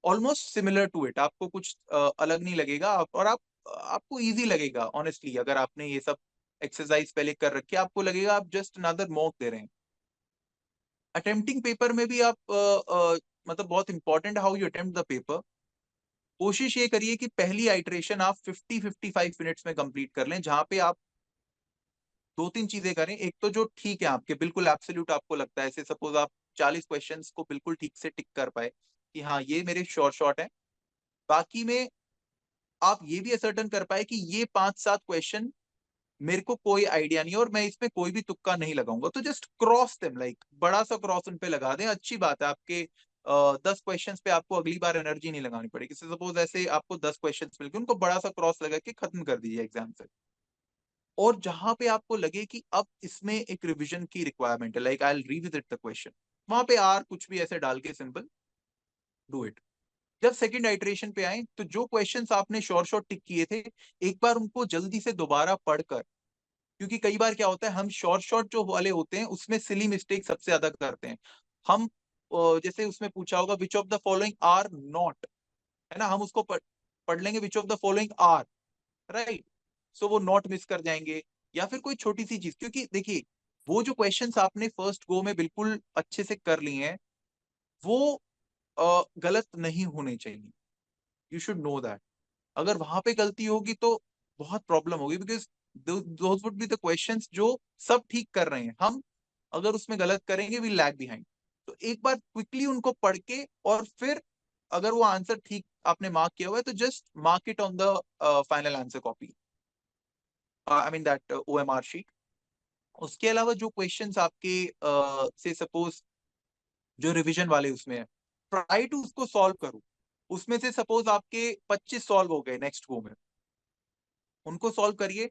almost similar to it, आपको कुछ अलग नहीं लगेगा, और आपको इजी लगेगा ऑनेस्टली। अगर आपने ये सब एक्सरसाइज पहले कर रखी है, आपको लगेगा आप जस्ट अनदर मॉक दे रहे हैं। अटेम्प्टिंग पेपर में भी आप मतलब बहुत important how you attempt the paper. कोशिश ये करिए कि पहली आइट्रेशन आप 50-55 मिनट्स में कंप्लीट कर लें, जहां पे आप 2-3 चीजें करें। एक तो जो ठीक है आपके बिल्कुल एब्सोल्यूट आपको लगता है, ऐसे सपोज आप 40 क्वेश्चंस को बिल्कुल ठीक से टिक कर पाए कि हाँ ये मेरे श्योर शॉट है। बाकी में आप ये भी असर्टन कर पाए कि ये 5-7 क्वेश्चन मेरे को कोई आइडिया नहीं है और मैं इसमें कोई भी तुक्का नहीं लगाऊंगा, तो जस्ट क्रॉस देम, लाइक बड़ा सा क्रॉस उन पे लगा दें। अच्छी बात है, आपके 10 क्वेश्चन पे आपको अगली बार एनर्जी नहीं लगानी पड़ेगी। सपोज ऐसे आपको 10 क्वेश्चन मिल गए, उनको बड़ा सा क्रॉस लगा के खत्म कर दीजिए एग्जाम से। और जहां पे आपको लगे कि अब इसमें एक रिवीजन की रिक्वायरमेंट है, like I revisit the question, वहां पे आर कुछ भी ऐसे डाल के सिंपल डू इट। जब सेकंड आइटरेशन पे आए तो जो क्वेश्चंस आपने शॉर्ट शॉर्ट टिक किए थे, एक बार उनको जल्दी से दोबारा पढ़कर, क्योंकि कई बार क्या होता है, हम शॉर्ट शॉर्ट जो वाले होते हैं उसमें सिली मिस्टेक सबसे ज्यादा करते हैं। हम जैसे उसमें पूछा होगा which of the following are not, है ना, हम उसको पढ़ लेंगे which of the following are, right. So वो नॉट मिस कर जाएंगे। या फिर कोई छोटी सी चीज, क्योंकि देखिए वो जो क्वेश्चंस आपने फर्स्ट गो में बिल्कुल अच्छे से कर लिए हैं, वो गलत नहीं होने चाहिए। You should know that. अगर वहां पे गलती होगी तो बहुत प्रॉब्लम होगी, because those would be the questions जो सब ठीक कर रहे हैं, हम अगर उसमें गलत करेंगे वी लैग बिहाइंड। तो एक बार क्विकली उनको पढ़ के, और फिर अगर वो आंसर ठीक आपने मार्क किया हुआ है तो just mark it on the final answer copy, I mean that OMR sheet. उसके अलावा जो क्वेश्चंस आपके से सपोज जो रिवीजन वाले उसमें है, ट्राई टू उसको सॉल्व करो। उसमें से सपोज आपके 25 सॉल्व हो गए नेक्स्ट गो में, उनको सॉल्व करिए।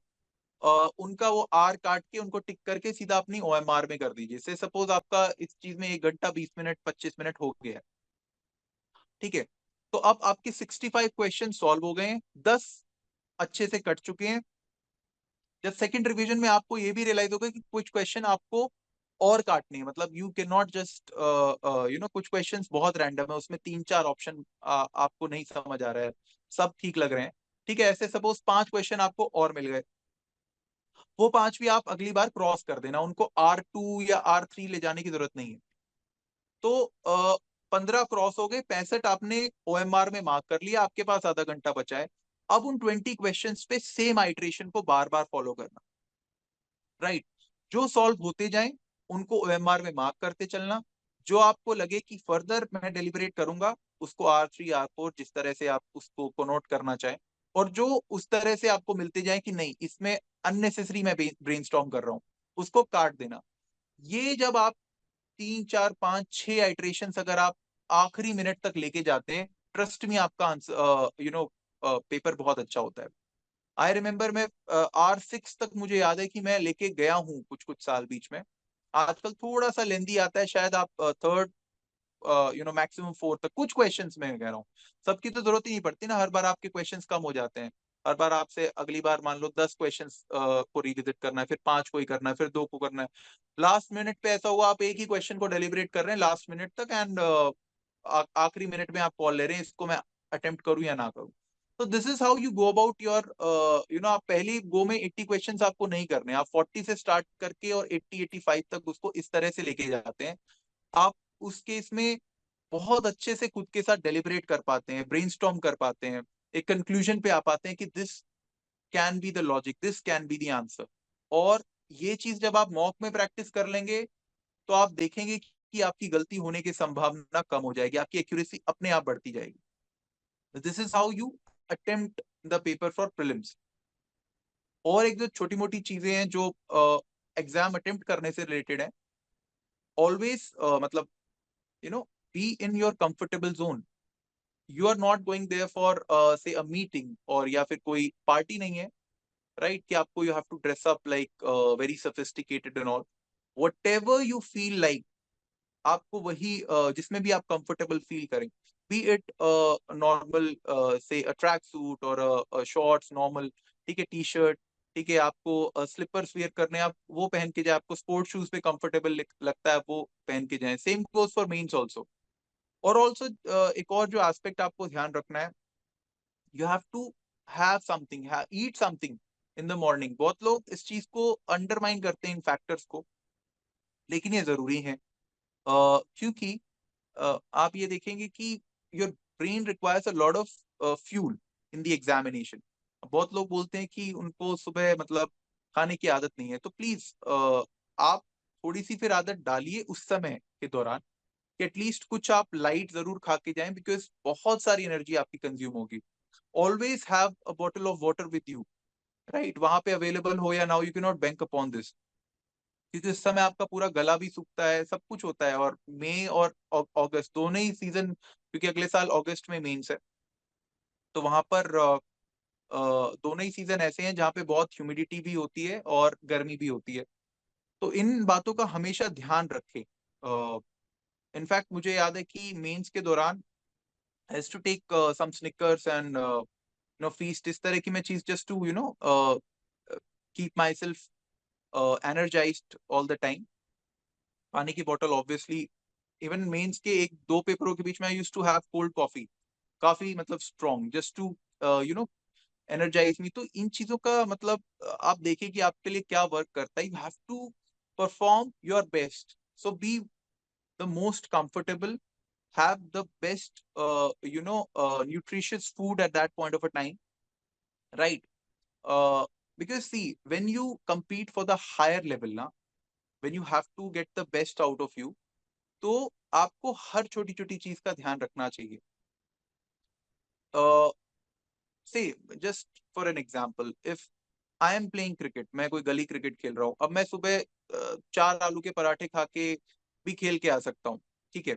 उनका वो आर काट के उनको टिक करके सीधा अपनी OMR में कर दीजिए। से सपोज आपका इस चीज में 1 घंटा 20 मिनट 25 मिनट हो गया है, ठीक है। तो अब आपके 65 क्वेश्चन सॉल्व हो गए हैं, 10 अच्छे से कट चुके हैं। जब सेकंड रिवीजन में आपको ये भी रियलाइज होगा कि कुछ क्वेश्चन आपको और काटने हैं, मतलब यू कैन नॉट जस्ट कुछ क्वेश्चंस बहुत रैंडम है, उसमें 3-4 ऑप्शन आपको नहीं समझ आ रहा है, सब ठीक लग रहे हैं, ठीक है। ऐसे सपोज 5 क्वेश्चन आपको और मिल गए, वो 5 भी आप अगली बार क्रॉस कर देना, उनको R2 या R3 ले जाने की जरूरत नहीं है। तो 15 क्रॉस हो गए, 65 आपने OMR में मार्क कर लिया, आपके पास आधा घंटा बचा है। अब उन 20 क्वेश्चन पे सेम आइट्रेशन को बार बार फॉलो करना, राइट। जो सॉल्व होते जाएं उनको OMR में मार्क करते चलना। जो आपको लगे कि फर्दर मैं डिलिबरेट करूंगा, उसको R3 R4 जिस तरह से आप उसको कोनोट करना चाहें। और जो उस तरह से आपको मिलते जाए कि नहीं इसमें अननेसेसरी मैं ब्रेनस्टॉर्म कर रहा हूँ, उसको काट देना। ये जब आप 3 4 5 6 आइट्रेशन अगर आप आखिरी मिनट तक लेके जाते हैं, ट्रस्ट में आपका आंसर पेपर बहुत अच्छा होता है। आई रिमेम्बर मैं R6 तक मुझे याद है कि मैं लेके गया हूँ कुछ कुछ साल बीच में। आजकल थोड़ा सा लेंदी आता है, शायद आप थर्ड मैक्सिमम फोर्थ तक कुछ क्वेश्चंस में कह रहा हूँ। सबकी तो जरूरत ही नहीं पड़ती ना, हर बार आपके क्वेश्चंस कम हो जाते हैं। हर बार आपसे अगली बार मान लो 10 क्वेश्चंस को रिविजिट करना है, फिर 5 को ही करना है, फिर 2 को करना है। लास्ट मिनट पे ऐसा हुआ आप एक ही क्वेश्चन को डेलिब्रेट कर रहे हैं लास्ट मिनट तक, एंड आखिरी मिनट में आप कॉल ले रहे हैं इसको मैं अटेम्प्ट करूं या ना करूं। तो this is how you go about your आप पहली गो में 80 क्वेश्चंस आपको नहीं करने, आप 40 से स्टार्ट करके और 80 85 तक उसको इस तरह से लेके जाते हैं। आप उस केस में बहुत अच्छे से खुद के साथ डेलिब्रेट कर पाते हैं, ब्रेनस्टॉर्म कर पाते हैं, एक कंक्लूजन पे आ पाते हैं कि this can be the logic, this can be the answer. और ये चीज जब आप मॉक में प्रैक्टिस कर लेंगे तो आप देखेंगे कि आपकी गलती होने की संभावना कम हो जाएगी, आपकी एक्यूरेसी अपने आप बढ़ती जाएगी। This is how you attempt the paper for prelims. और एक जो छोटी मोटी चीजें हैं जो एग्जाम अटेम्प्ट करने से रिलेटेड है, ऑलवेज मतलब be in your comfortable zone. You are not going there for say a meeting, और या फिर कोई पार्टी नहीं है, राइट, कि आपको you have to dress up like very sophisticated and all. Whatever you feel like, आपको वही जिसमें भी आप कंफर्टेबल फील करें, be it normal say track suit और शॉर्ट्स नॉर्मल, ठीक है, टी शर्ट, ठीक है, आपको स्लीपर्स वेयर करने हैं, आप वो पहन के जाए, आपको स्पोर्ट्स शूज पे कंफर्टेबल लगता है वो पहन के जाए। Same goes for mains also. और ऑल्सो एक और जो एस्पेक्ट आपको ध्यान रखना है, you have to have something, eat something in the morning. बहुत लोग इस चीज को अंडरमाइन करते हैं इन फैक्टर्स को, लेकिन ये जरूरी है। क्योंकि आप ये देखेंगे कि your brain requires a lot of fuel in the examination. बहुत लोग बोलते हैं कि उनको सुबह मतलब खाने की आदत नहीं है, तो प्लीज आप थोड़ी सी फिर आदत डालिए उस समय के दौरान कि एटलीस्ट कुछ आप लाइट जरूर खा के जाएं, बिकॉज बहुत सारी एनर्जी आपकी कंज्यूम होगी। Always have a bottle of water with you, right, वहां पे अवेलेबल हो या ना हो, you can not bank upon this, क्योंकि इस समय आपका पूरा गला भी सूखता है, सब कुछ होता है। और मई और अगस्त दोनों ही सीजन, क्योंकि अगले साल अगस्त में मेंस है, तो वहां पर दोनों ही सीजन ऐसे हैं जहाँ पे बहुत ह्यूमिडिटी भी होती है और गर्मी भी होती है। तो इन बातों का हमेशा ध्यान रखें। इनफैक्ट मुझे याद है कि मेंस के दौरान has to take some Snickers and feast, इस तरह की मैं चीज, just to keep myself energised all the time. पानी की बोतल ऑब्वियसली, इवन मेंस के एक दो पेपरों के बीच में I use to have cold coffee, काफी मतलब strong, just to energise me. तो इन चीजों का मतलब आप देखिए कि आपके लिए क्या वर्क करता है। You have to perform your best, so be the most comfortable, have the best nutritious food at that point of a time, right? uh, because see, when you compete for the higher level na, when you have to get the best out of you, तो आपको हर छोटी छोटी चीज का ध्यान रखना चाहिए। से just for an example, if I am playing cricket, मैं कोई गली क्रिकेट खेल रहा हूँ, अब मैं सुबह 4 आलू के पराठे खा के भी खेल के आ सकता हूँ, ठीक है।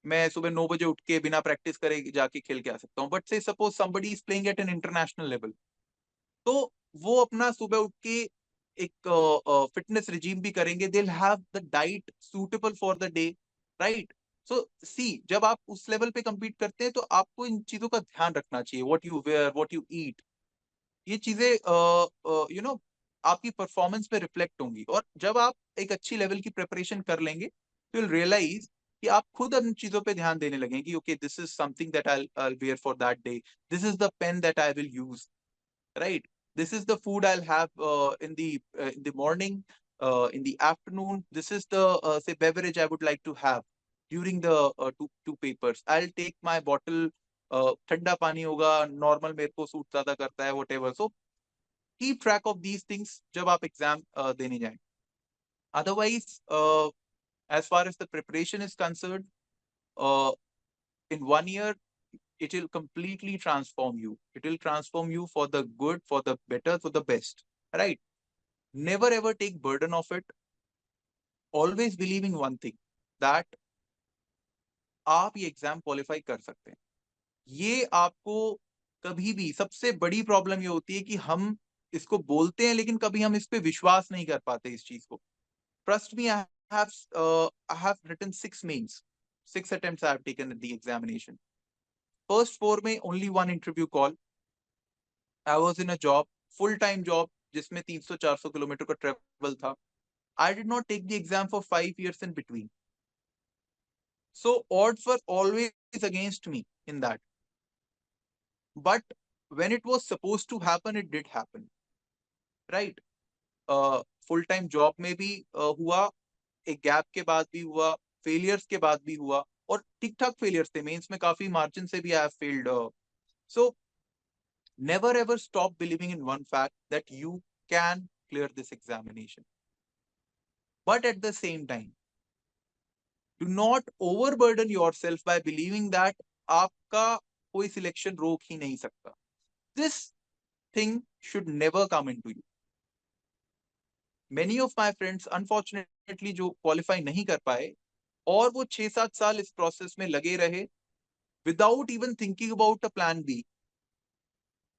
मैं सुबह 9 बजे उठ के बिना प्रैक्टिस करे जाके खेल के आ सकता हूँ, बट से suppose somebody is playing at an international level, तो वो अपना सुबह उठ के एक फिटनेस रिजीम भी करेंगे, they have the diet suitable for the day, right? So see, जब आप उस लेवल पे compete करते हैं तो आपको इन चीजों का ध्यान रखना चाहिए, what you wear, what you eat. ये चीजें आपकी परफॉर्मेंस पे रिफ्लेक्ट होंगी, और जब आप एक अच्छी लेवल की प्रिपरेशन कर लेंगे तो विल रियलाइज कि आप खुद उन चीजों पे ध्यान देने लगेंगे कि okay, this is something that I wear for that day, this is the pen that I will use, right? This is the food I'll have in the morning, in the afternoon. This is the say beverage I would like to have during the two papers. I'll take my bottle. ठंडा पानी होगा, normal मेरे को suit ज्यादा करता है, whatever. So keep track of these things जब आप एग्जाम देने जाएं। Otherwise, as far as the preparation is concerned, uh, in 1 year it will completely transform you. It will transform you for the good, for the better, for the best, right? Never ever take burden of it. Always believe in one thing, that आप ये exam qualify कर सकते हैं। ये आपको कभी भी, सबसे बड़ी प्रॉब्लम ये होती है कि हम इसको बोलते हैं लेकिन कभी हम इस पे विश्वास नहीं कर पाते इस चीज को। Trust me, I have written 6 mains, 6 attempts I have taken at the examination. First 4 में only one interview call. I was in a job, full time job, जिसमें 300-400 किलोमीटर का ट्रेवल था। I did not take the exam for 5 years in between. So odds were always against me in that. But when it was supposed to happen, it did happen, right? Full time job में भी हुआ, एक gap के बाद भी हुआ, failures के बाद भी हुआ, और ठीक ठाक फेलियर्स थे, मेंस में काफी मार्जिन से भी I have failed. So never ever stop believing in one fact, that you can clear this examination. But at the same time, do not overburden yourself by believing that आपका कोई selection रोक ही नहीं सकता. This thing should never come into you. Many of my friends unfortunately जो qualify नहीं कर पाए, और वो 6-7 साल इस प्रोसेस में लगे रहे without even thinking about a plan B.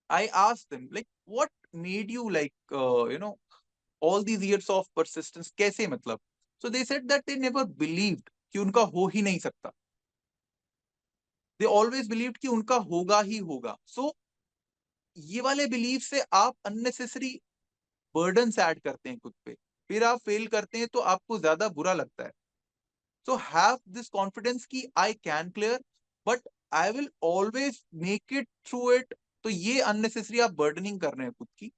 I asked them, like, what made you all these years of persistence, कैसे मतलब? So they said that they never believed कि उनका हो ही नहीं सकता. They always believed कि उनका होगा ही होगा. So ये वाले बिलीव से आप अननेसेसरी बर्डन ऐड करते हैं खुद पे, फिर आप फेल करते हैं तो आपको ज्यादा बुरा लगता है. So have this confidence कि I can clear, but I will always make it through it. तो ये अननेसेसरी आप बर्डनिंग कर रहे हैं खुद की.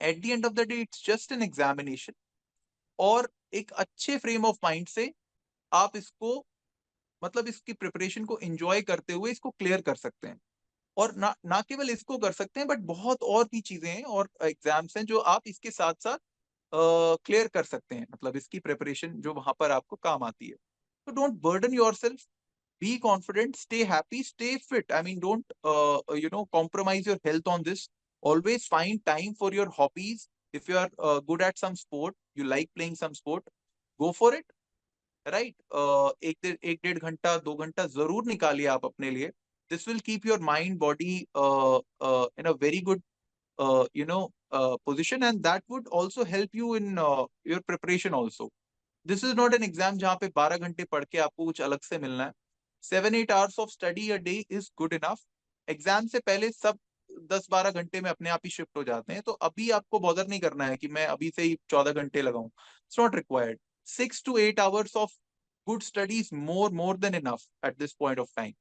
At the end of the day, it's just an examination. और एक अच्छे फ्रेम ऑफ माइंड से आप इसको, मतलब इसकी प्रिपरेशन को एंजॉय करते हुए इसको क्लियर कर सकते हैं। और ना ना केवल इसको कर सकते हैं, बट बहुत और भी चीजें हैं और एग्जाम्स हैं जो आप इसके साथ साथ क्लियर कर सकते हैं, मतलब इसकी प्रिपरेशन जो वहां पर आपको काम आती है। तो don't burden yourself, be confident, stay happy, stay fit. I mean, don't compromise your health on this always find time for your hobbies. If you are good at some sport, you like playing some sport, go for it. Right एक डेढ़ घंटा 2 घंटा जरूर निकालिए आप अपने लिए. This will keep your mind body in a very good position, and that would also help you in your preparation also. This is not an exam जहाँ पे 12 घंटे पढ़ के आपको कुछ अलग से मिलना है. 7-8 hours of study a day is good enough. Exam से पहले सब 10-12 घंटे में अपने आप ही शिफ्ट हो जाते हैं, तो अभी आपको बॉदर नहीं करना है कि मैं अभी से ही 14 घंटे लगाऊं. It's not required. 6 to 8 hours of good study is more than enough at this point of time.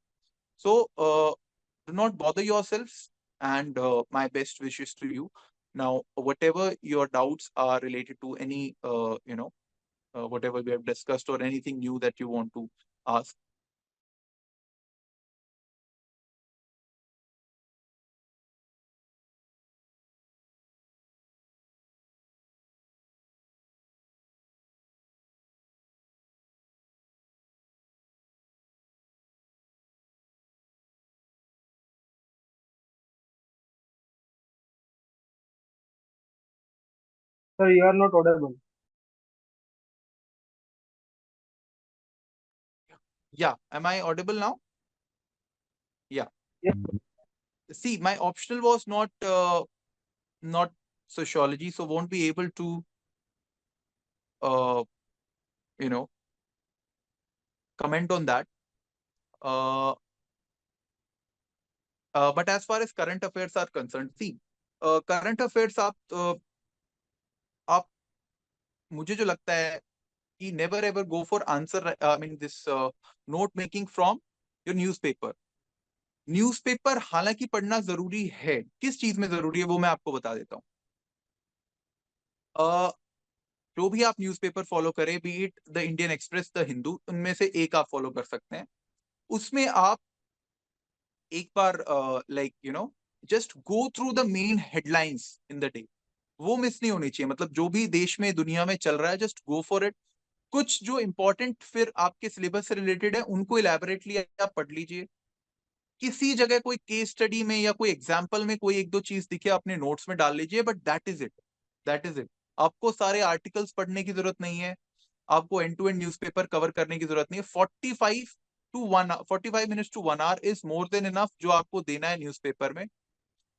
So do not bother yourselves, and my best wishes to you. Now, whatever your doubts are related to any whatever we have discussed, or anything new that you want to ask. Sir, you are not audible. Yeah, am I audible now? Yeah. Yes. See, my optional was not sociology, so won't be able to uh, you know comment on that. Uh, but as far as current affairs are concerned, see, current affairs आप मुझे जो लगता है कि never ever go for answer, I mean this note making from your newspaper. Newspaper हालांकि पढ़ना जरूरी है, किस चीज में जरूरी है वो मैं आपको बता देता हूँ. जो भी आप न्यूज़पेपर फॉलो करें, be it the Indian express, the Hindu, उनमें से एक आप फॉलो कर सकते हैं. उसमें आप एक बार just go through the main headlines in the day. वो मिस नहीं होनी चाहिए. मतलब जो भी देश में दुनिया में चल रहा है, जस्ट गो फॉर इट. कुछ जो इंपॉर्टेंट फिर आपके सिलेबस से रिलेटेड है, उनको इलेबोरेटली आप पढ़ लीजिए. किसी जगह कोई केस स्टडी में या कोई एग्जाम्पल में कोई एक दो चीज दिखे, अपने नोट्स में डाल लीजिए, but that is it. That is it. आपको सारे आर्टिकल्स पढ़ने की जरूरत नहीं है. आपको end to end newspaper cover करने की जरूरत नहीं है. 45 minutes to 1 hour is more than enough जो आपको देना है न्यूज़पेपर में.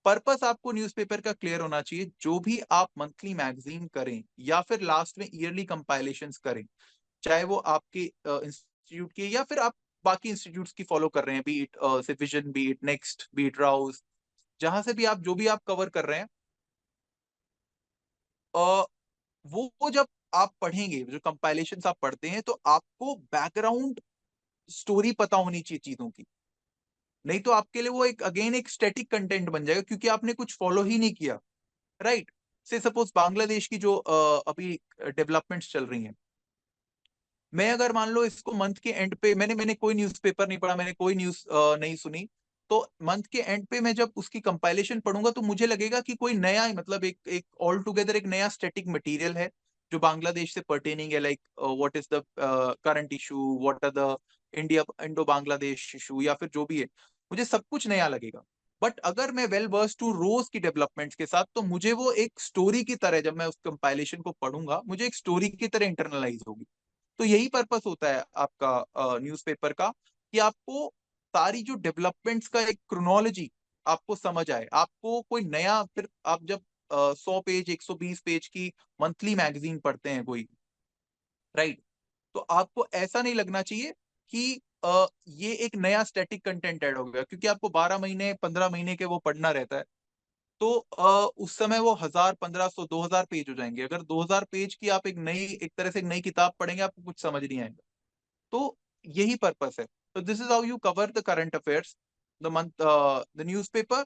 पर्पस आपको न्यूज़पेपर का क्लियर होना चाहिए. जो भी आप मंथली मैगजीन करें या फिर लास्ट में ईयरली कंपाइलेशंस करें, चाहे वो आपके इंस्टीट्यूट के या फिर आप बाकी इंस्टीट्यूट्स की फॉलो कर रहे हैं, B it vision, B it next, B it Rouse, जहां से भी आप जो भी आप कवर कर रहे हैं, वो जब आप पढ़ेंगे, जो कंपाइलेशंस आप पढ़ते हैं, तो आपको बैकग्राउंड स्टोरी पता होनी चाहिए चीजों की. नहीं तो आपके लिए वो एक अगेन एक स्टैटिक कंटेंट बन जाएगा, क्योंकि आपने कुछ फॉलो ही नहीं किया. राइट. से सपोज बांग्लादेश की जो अभी डेवलपमेंट्स चल रही हैं, मैं अगर मान लो इसको मंथ के एंड पे, मैंने कोई न्यूज़पेपर नहीं पढ़ा, मैंने कोई न्यूज़ नहीं सुनी, तो मंथ के एंड पे मैं जब उसकी कंपाइलेशन पढ़ूंगा, तो मुझे लगेगा कि कोई नया, मतलब एक एक ऑल टुगेदर एक नया स्टैटिक मटेरियल है जो बांग्लादेश से पर्टेनिंग है. Like what is the current issue, what are the India Indo Bangladesh issue, या फिर जो भी है, मुझे सब कुछ नया लगेगा. बट अगर मैं वेल वर्स टू रोज की डेवलपमेंट्स के साथ, तो मुझे वो एक स्टोरी की तरह, जब मैं उस कंपाइलेशन को पढ़ूंगा, मुझे एक स्टोरी की तरह इंटरनलाइज होगी. तो यही पर्पस होता है आपका न्यूज़पेपर का, कि आपको सारी जो डेवलपमेंट्स का एक क्रोनोलॉजी आपको समझ आए. आपको कोई नया, फिर आप जब 100 पेज 120 पेज की मंथली मैगजीन पढ़ते हैं कोई, राइट, तो आपको ऐसा नहीं लगना चाहिए कि ये एक नया स्टैटिक कंटेंट ऐड हो गया, क्योंकि आपको 12 महीने 15 महीने के वो पढ़ना रहता है. तो उस समय वो 1000, 1500, 2000 पेज हो जाएंगे. अगर 2000 पेज की आप एक तरह से एक नई किताब पढ़ेंगे, आपको कुछ समझ नहीं आएगा. तो यही पर्पस है. तो this is how you cover the current affairs, the month, the newspaper,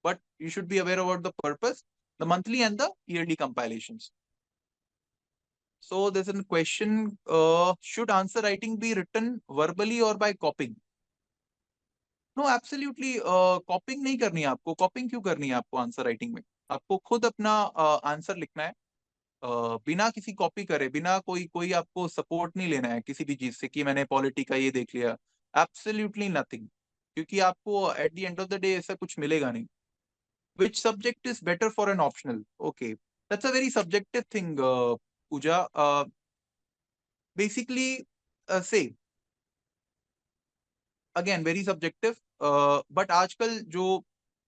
but you should be aware about the purpose, the monthly and the yearly compilations. So there's a question, should answer writing be written verbally or by copying? No, absolutely copying नहीं करनी है आपको. कॉपिंग क्यों करनी है आपको answer writing में? आपको खुद अपना आंसर लिखना है, बिना किसी कॉपी करे, बिना कोई कोई आपको सपोर्ट नहीं लेना है किसी भी चीज से, कि मैंने पॉलिटी का ये देख लिया. Absolutely nothing. क्योंकि आपको eight the end of the day ऐसा कुछ मिलेगा नहीं. Which subject is better for an optional? Okay, that's a very subjective thing, Pooja. Basically, say again very subjective, but आजकल जो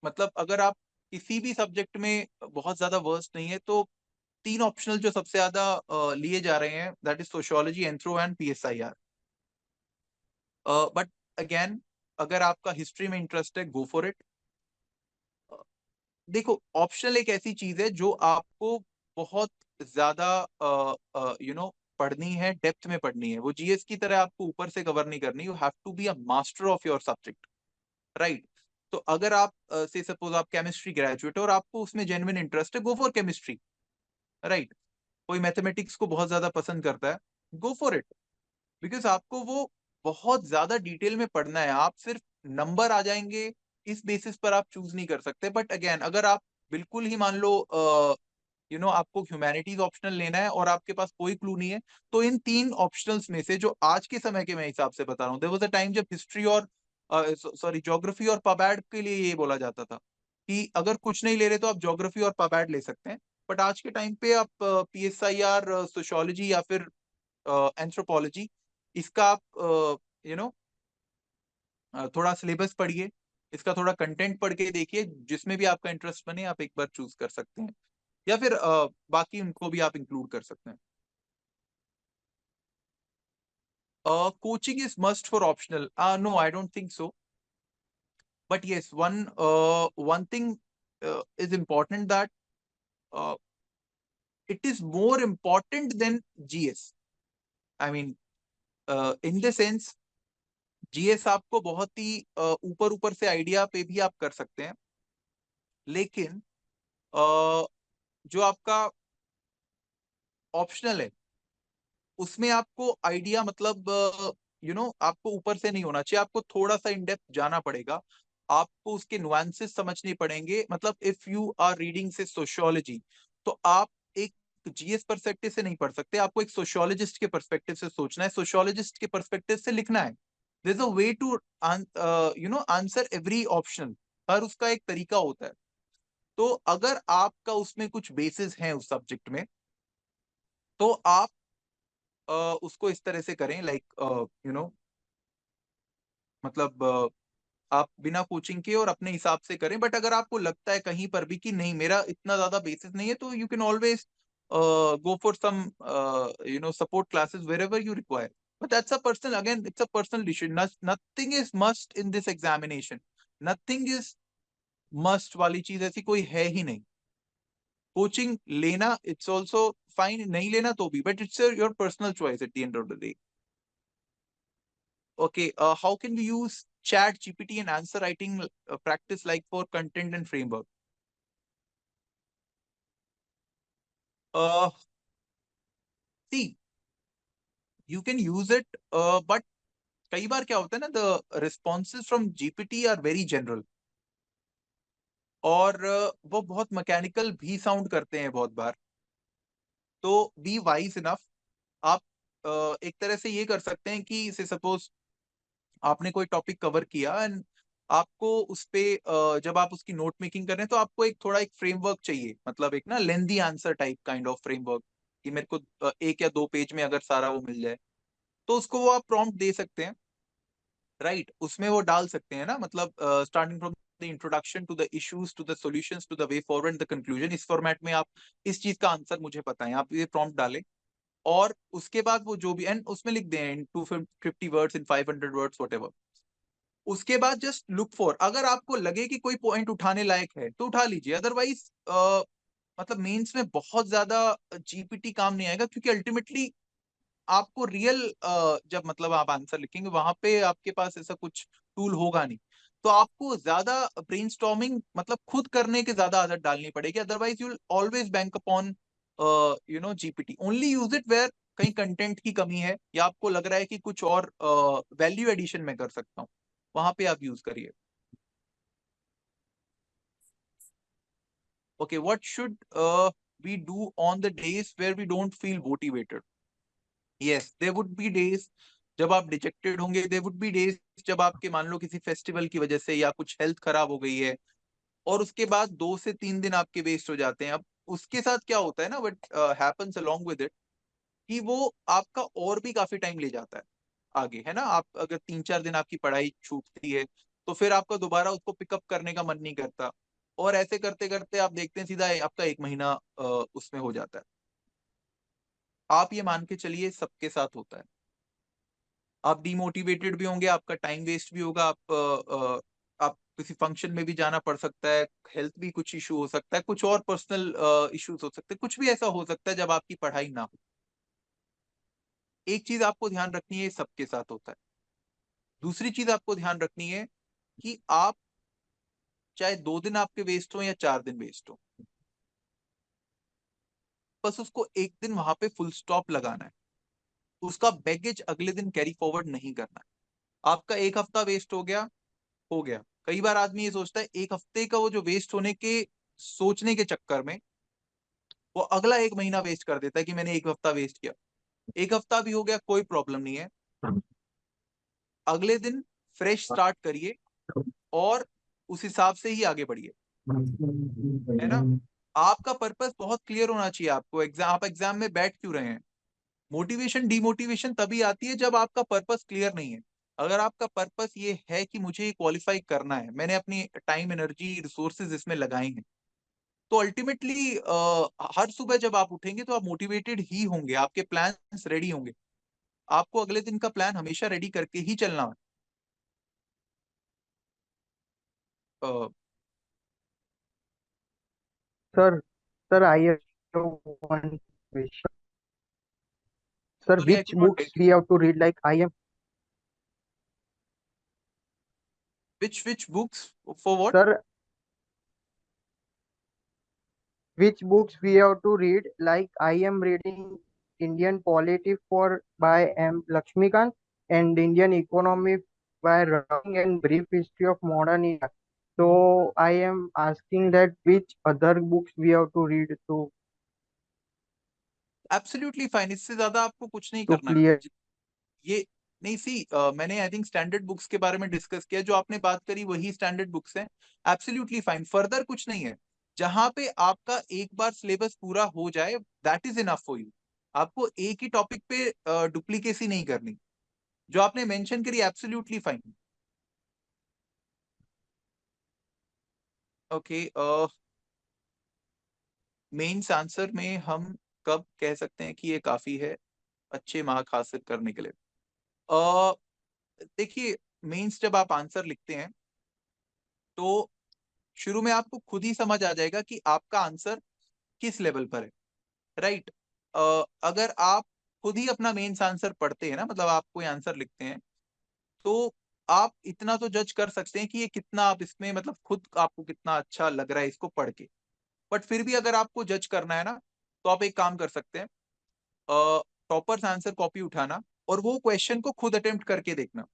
मतलब अगर आप किसी भी सब्जेक्ट में बहुत ज्यादा वर्स्ट नहीं है तो तीन ऑप्शनल जो सबसे ज्यादा लिए जा रहे हैं, that is sociology, anthro and PSIR. But again, अगर आपका हिस्ट्री में इंटरेस्ट है, गो फॉर इट. देखो, ऑप्शनल एक ऐसी चीज है जो आपको बहुत ज्यादा पढ़नी है, डेप्थ में पढ़नी है. वो जीएस की तरह आपको ऊपर से कवर नहीं करनी. You have to be a master of your subject, right? तो अगर आप से सपोज आप केमिस्ट्री ग्रेजुएट हो और आपको उसमें जेन्युइन इंटरेस्ट है, गो फॉर केमिस्ट्री, राइट? कोई मैथमेटिक्स को बहुत ज्यादा पसंद करता है, गो फॉर इट. बिकॉज आपको वो बहुत ज्यादा डिटेल में पढ़ना है. आप सिर्फ नंबर आ जाएंगे इस बेसिस पर आप चूज नहीं कर सकते. बट अगेन, अगर आप बिल्कुल ही मान लो आपको ह्यूमैनिटीज ऑप्शनल लेना है और आपके पास कोई क्लू नहीं है, तो इन तीन ऑप्शनल्स में से जो आज के समय के मैं हिसाब से बता रहा हूँ, देयर वाज अ टाइम जब हिस्ट्री और सॉरी ज्योग्राफी और पबैड के लिए ये बोला जाता था कि अगर कुछ नहीं ले रहे तो आप ज्योग्राफी और पबैड ले सकते हैं. बट आज के टाइम पे आप पीएसआईआर, सोशियोलॉजी या फिर एंथ्रोपोलॉजी, इसका आप यू नो थोड़ा सिलेबस पढ़िए, इसका थोड़ा कंटेंट पढ़ के देखिए, जिसमें भी आपका इंटरेस्ट बने आप एक बार चूज कर सकते हैं, या फिर बाकी उनको भी आप इंक्लूड कर सकते हैं. Coaching is must for optional? No, I don't think so. But yes, one thing is important, that it is more important than GS. I mean, in the sense, GS आपको बहुत ही ऊपर ऊपर से आइडिया पे भी आप कर सकते हैं, लेकिन जो आपका ऑप्शनल है उसमें आपको आइडिया मतलब आपको ऊपर से नहीं होना चाहिए. आपको थोड़ा सा इन डेप्थ जाना पड़ेगा. आपको उसके नुआंसेस समझने पड़ेंगे. मतलब इफ यू आर रीडिंग से सोशियोलॉजी, तो आप एक जीएस परस्पेक्टिव से नहीं पढ़ सकते. आपको एक सोशियोलॉजिस्ट के परस्पेक्टिव से सोचना है, सोशियोलॉजिस्ट के परस्पेक्टिव से लिखना है. There is a way to answer every option. हर उसका एक तरीका होता है. तो अगर आपका उसमें कुछ बेसिस हैं उस सब्जेक्ट में, तो आप उसको इस तरह से करें, लाइक मतलब आप बिना कोचिंग के और अपने हिसाब से करें. बट अगर आपको लगता है कहीं पर भी कि नहीं, मेरा इतना ज्यादा बेसिस नहीं है, तो you can always go for some support classes wherever you require. But that's a personal, again it's a personal decision. Nothing is must in this examination. Nothing is must वाली चीज ऐसी कोई है ही नहीं. Coaching लेना it's also fine, नहीं लेना तो भी, but it's your personal choice at the end of the day. Okay, how can we use Chat GPT and answer writing practice, like for content and framework? Uh, See, you can use it, but कई बार क्या होता है ना, the responses from GPT are very general, और वो बहुत mechanical भी sound करते हैं बहुत बार. तो बी वाइज इनफ. आप एक तरह से ये कर सकते हैं कि से सपोज आपने कोई टॉपिक कवर किया, एंड आपको उस पे जब आप उसकी नोट मेकिंग कर रहे हैं, तो आपको एक थोड़ा एक फ्रेमवर्क चाहिए, मतलब एक ना lengthy answer type kind of framework, कि मेरे को एक या दो पेज में अगर सारा वो मिल जाए, तो उसको वो आप प्रॉम्प्ट दे सकते हैं, राइट? उसमें वो डाल सकते हैं ना, मतलब starting from the introduction to the issues to the solutions to the way forward the conclusion, इस फॉर्मेट में आप इस चीज का आंसर मुझे पता है, आप ये प्रॉम्प्ट डालें. और उसके बाद वो जो भी एंड उसमें लिख दें इन 250 वर्ड्स, इन 500 वर्ड्स, वट. उसके बाद जस्ट लुक फॉर, अगर आपको लगे कि कोई पॉइंट उठाने लायक है तो उठा लीजिए. अदरवाइज मतलब मेंस में बहुत ज्यादा जीपीटी काम नहीं आएगा, क्योंकि अल्टीमेटली आपको रियल जब मतलब आप आंसर लिखेंगे, वहां पे आपके पास ऐसा कुछ टूल होगा नहीं. तो आपको ज्यादा ब्रेनस्टॉर्मिंग मतलब खुद करने की ज्यादा आदत डालनी पड़ेगी. Otherwise you will always bank upon GPT. Only use it where कहीं कंटेंट की कमी है, या आपको लग रहा है कि कुछ और वैल्यू एडिशन में कर सकता हूँ, वहां पे आप यूज करिए. Okay, what should we do on the days where we don't feel motivated? Yes, there would be days जब आप डिजेक्टेड होंगे. देयर वुड बी डेज जब आपके मान लो किसी फेस्टिवल की वजह से या कुछ हेल्थ खराब हो गई है, और उसके बाद 2 से 3 दिन आपके वेस्ट हो जाते हैं। अब उसके साथ क्या होता है ना, but happens along with it, कि वो आपका और भी काफी टाइम ले जाता है आगे, है ना। आप अगर 3-4 दिन आपकी पढ़ाई छूटती है, तो फिर आपका दोबारा उसको पिकअप करने का मन नहीं करता, और ऐसे करते करते आप देखते हैं सीधा आपका 1 महीना उसमें हो जाता है। आप ये मान के चलिए सबके साथ होता है। आप डिमोटिवेटेड भी होंगे, आपका टाइम वेस्ट भी होगा, आप किसी फंक्शन में भी जाना पड़ सकता है, हेल्थ भी कुछ इशू हो सकता है, कुछ और पर्सनल इश्यूज हो सकते हैं, कुछ भी ऐसा हो सकता है जब आपकी पढ़ाई ना हो। एक चीज आपको ध्यान रखनी है, ये सबके साथ होता है। दूसरी चीज आपको ध्यान रखनी है कि आप चाहे 2 दिन आपके वेस्ट हो या 4 दिन वेस्ट हो, बस उसको एक दिन वहां पे फुल स्टॉप लगाना है। उसका बैगेज अगले दिन कैरी फॉरवर्ड नहीं करना है। आपका एक हफ्ता वेस्ट हो गया, हो गया। कई बार आदमी ये सोचता है एक हफ्ते का वो जो वेस्ट होने के सोचने के चक्कर में वो अगला 1 महीना वेस्ट कर देता है कि मैंने एक हफ्ता वेस्ट किया। एक हफ्ता भी हो गया, कोई प्रॉब्लम नहीं है। अगले दिन फ्रेश स्टार्ट करिए और उस हिसाब से ही आगे बढ़िए, है ना। आपका पर्पस बहुत क्लियर होना चाहिए। आपको एग्जाम, आप एग्जाम में बैठ क्यों रहे हैं? मोटिवेशन डिमोटिवेशन तभी आती है जब आपका पर्पस क्लियर नहीं है। अगर आपका पर्पस ये है कि मुझे ये क्वालिफाई करना है, मैंने अपनी टाइम एनर्जी रिसोर्सेज इसमें लगाए हैं, तो अल्टीमेटली हर सुबह जब आप उठेंगे तो आप मोटिवेटेड ही होंगे, आपके प्लान्स रेडी होंगे। आपको अगले दिन का प्लान हमेशा रेडी करके ही चलना है। अ, Sir, sir, I have one question. Sir, sorry, I which could not get books you. we have to read? Like I am, Which books for what? sir, which books we have to read? Like I am reading Indian Polity for by M. Lakshmikant and Indian Economy by Rawling and Brief History of Modern India. So I am asking that which other books we have to read absolutely fine, इससे ज्यादा आपको कुछ नहीं to करना है। clear. ये नहीं, सी मैंने आई थिंक स्टैंडर्ड बुक्स के बारे में डिस्कस किया, जो आपने बात करी वही स्टैंडर्ड बुक्स हैं। एब्सोल्युटली फाइन, फर्दर कुछ नहीं है। जहां पे आपका एक बार सिलेबस पूरा हो जाए, that is enough for you. आपको एक ही टॉपिक पे डुप्लीकेसी नहीं करनी। जो आपने मेंशन करी absolutely fine. Okay, mains answer में हम कब कह सकते हैं कि ये काफी है अच्छे मार्क हासिल करने के लिए? अ देखिए, मेंस जब आप आंसर लिखते हैं तो शुरू में आपको खुद ही समझ आ जाएगा कि आपका आंसर किस लेवल पर है, राइट। अगर आप खुद ही अपना मेंस आंसर पढ़ते हैं ना, मतलब आप कोई आंसर लिखते हैं, तो आप इतना तो जज कर सकते हैं कि ये कितना, आप इसमें मतलब खुद आपको कितना अच्छा लग रहा है इसको पढ़ के। बट फिर भी अगर आपको जज करना है ना, तो आप एक काम कर सकते हैं, टॉपर्स आंसर कॉपी उठाना और वो क्वेश्चन को खुद अटेम्प्ट करके देखना,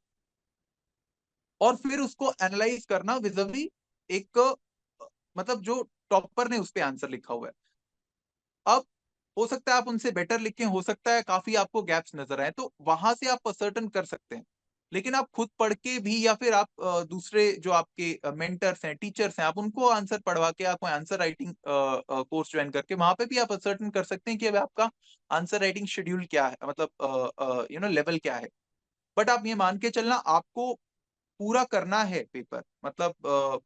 और फिर उसको एनालाइज करना विजबली एक मतलब जो टॉपर ने उस पे आंसर लिखा हुआ है। अब हो सकता है आप उनसे बेटर लिखें, हो सकता है काफी आपको गैप्स नजर आए, तो वहां से आप असर्टन कर सकते हैं। लेकिन आप खुद पढ़ के भी, या फिर आप दूसरे जो आपके मेंटर्स हैं, टीचर्स हैं, आप उनको आंसर पढ़वा के, आप कोई आंसर राइटिंग कोर्स ज्वाइन करके वहां पे भी आप असर्टन कर सकते हैं कि अब आपका आंसर राइटिंग शेड्यूल क्या है, मतलब लेवल क्या है। बट आप ये मान के चलना, आपको पूरा करना है पेपर, मतलब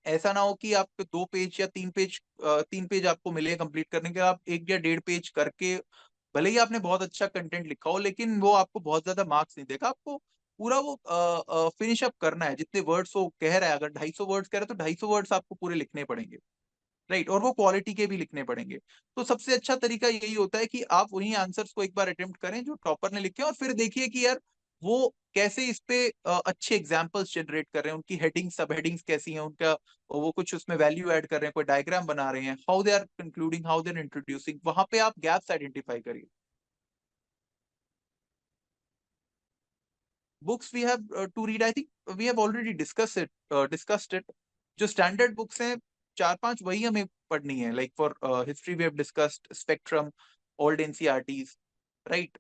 ऐसा ना हो कि आप 2 पेज या 3 पेज, 3 पेज आपको मिले कंप्लीट करने के, आप 1 या 1.5 पेज करके, भले ही आपने बहुत अच्छा कंटेंट लिखा हो, लेकिन वो आपको बहुत ज्यादा मार्क्स नहीं देगा। आपको पूरा वो फिनिश अप करना है। जितने वर्ड्स वो कह रहा है, अगर 250 वर्ड्स कह रहा है, तो 250 वर्ड्स आपको पूरे लिखने पड़ेंगे, राइट। और वो क्वालिटी के भी लिखने पड़ेंगे। तो सबसे अच्छा तरीका यही होता है कि आप वही आंसर्स को एक बार अटेम्प्ट करें जो टॉपर ने लिखे हैं, और फिर देखिए कि यार वो कैसे इस पे अच्छे एग्जाम्पल्स जनरेट कर रहे हैं, उनकी हेडिंग सब हेडिंग्स कैसी हैं, उनका वो कुछ उसमें वैल्यू ऐड कर रहे हैं, कोई डायग्राम बना रहे हैं, how they are concluding, how they are introducing, वहां पे आप गैप्स आइडेंटिफाई करिए। Books we have to read, I think we have already discussed it. जो स्टैंडर्ड बुक्स हैं 4-5, वही हमें पढ़नी है। Like for history we have discussed Spectrum, old NCERTs, right.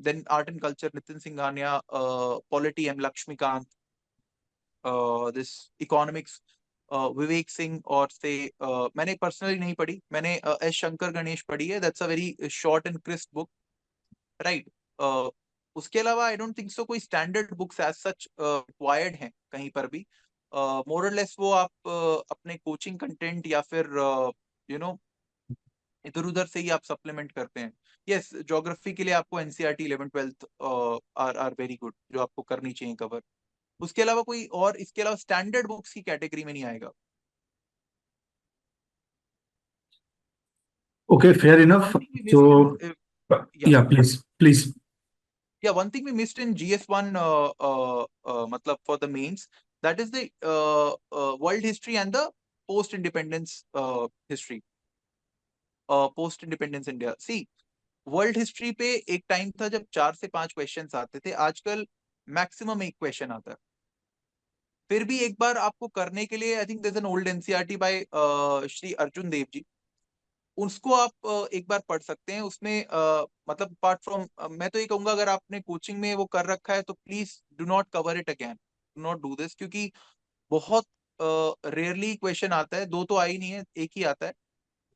Then art and culture Nitin Singhania, polity M Laxmikanth, this economics, Vivek Singh और से मैंने personally नहीं पढ़ी, मैंने एस शंकर गणेश पढ़ी है, that's a very short and crisp book, right. उसके अलावा आई डोंट थिंक सो कोई standard books as such required हैं कहीं पर भी। मोर और लेस वो आप अपने कोचिंग कंटेंट या फिर यू नो इधर उधर से ही आप सप्लीमेंट करते हैं। यस, ज्योग्राफी के लिए आपको NCERT 11th 12th are very good, जो आपको करनी चाहिए कवर। उसके अलावा कोई और इसके अलावा स्टैंडर्ड बुक्स की कैटेगरी में नहीं आएगा। Okay, fair One enough. thing we missed in So, yeah yeah, please. yeah one thing we missed in GS1 matlab for the mains, that is the world history and the post independence history, post independence India. See, world history पे एक time था जब 4 से 5 questions आते थे, आजकल maximum एक question आता है। फिर भी एक बार आपको करने के लिए I think there is an old NCERT by Shri Arjun Dev ji, उसको आप एक बार पढ़ सकते हैं। उसमें मतलब अपार्ट फ्रॉम, मैं तो ये कहूंगा अगर आपने कोचिंग में वो कर रखा है तो please do not cover it again, do not do this, क्योंकि बहुत रेयरली क्वेश्चन आता है, दो तो आ ही नहीं है, एक ही आता है।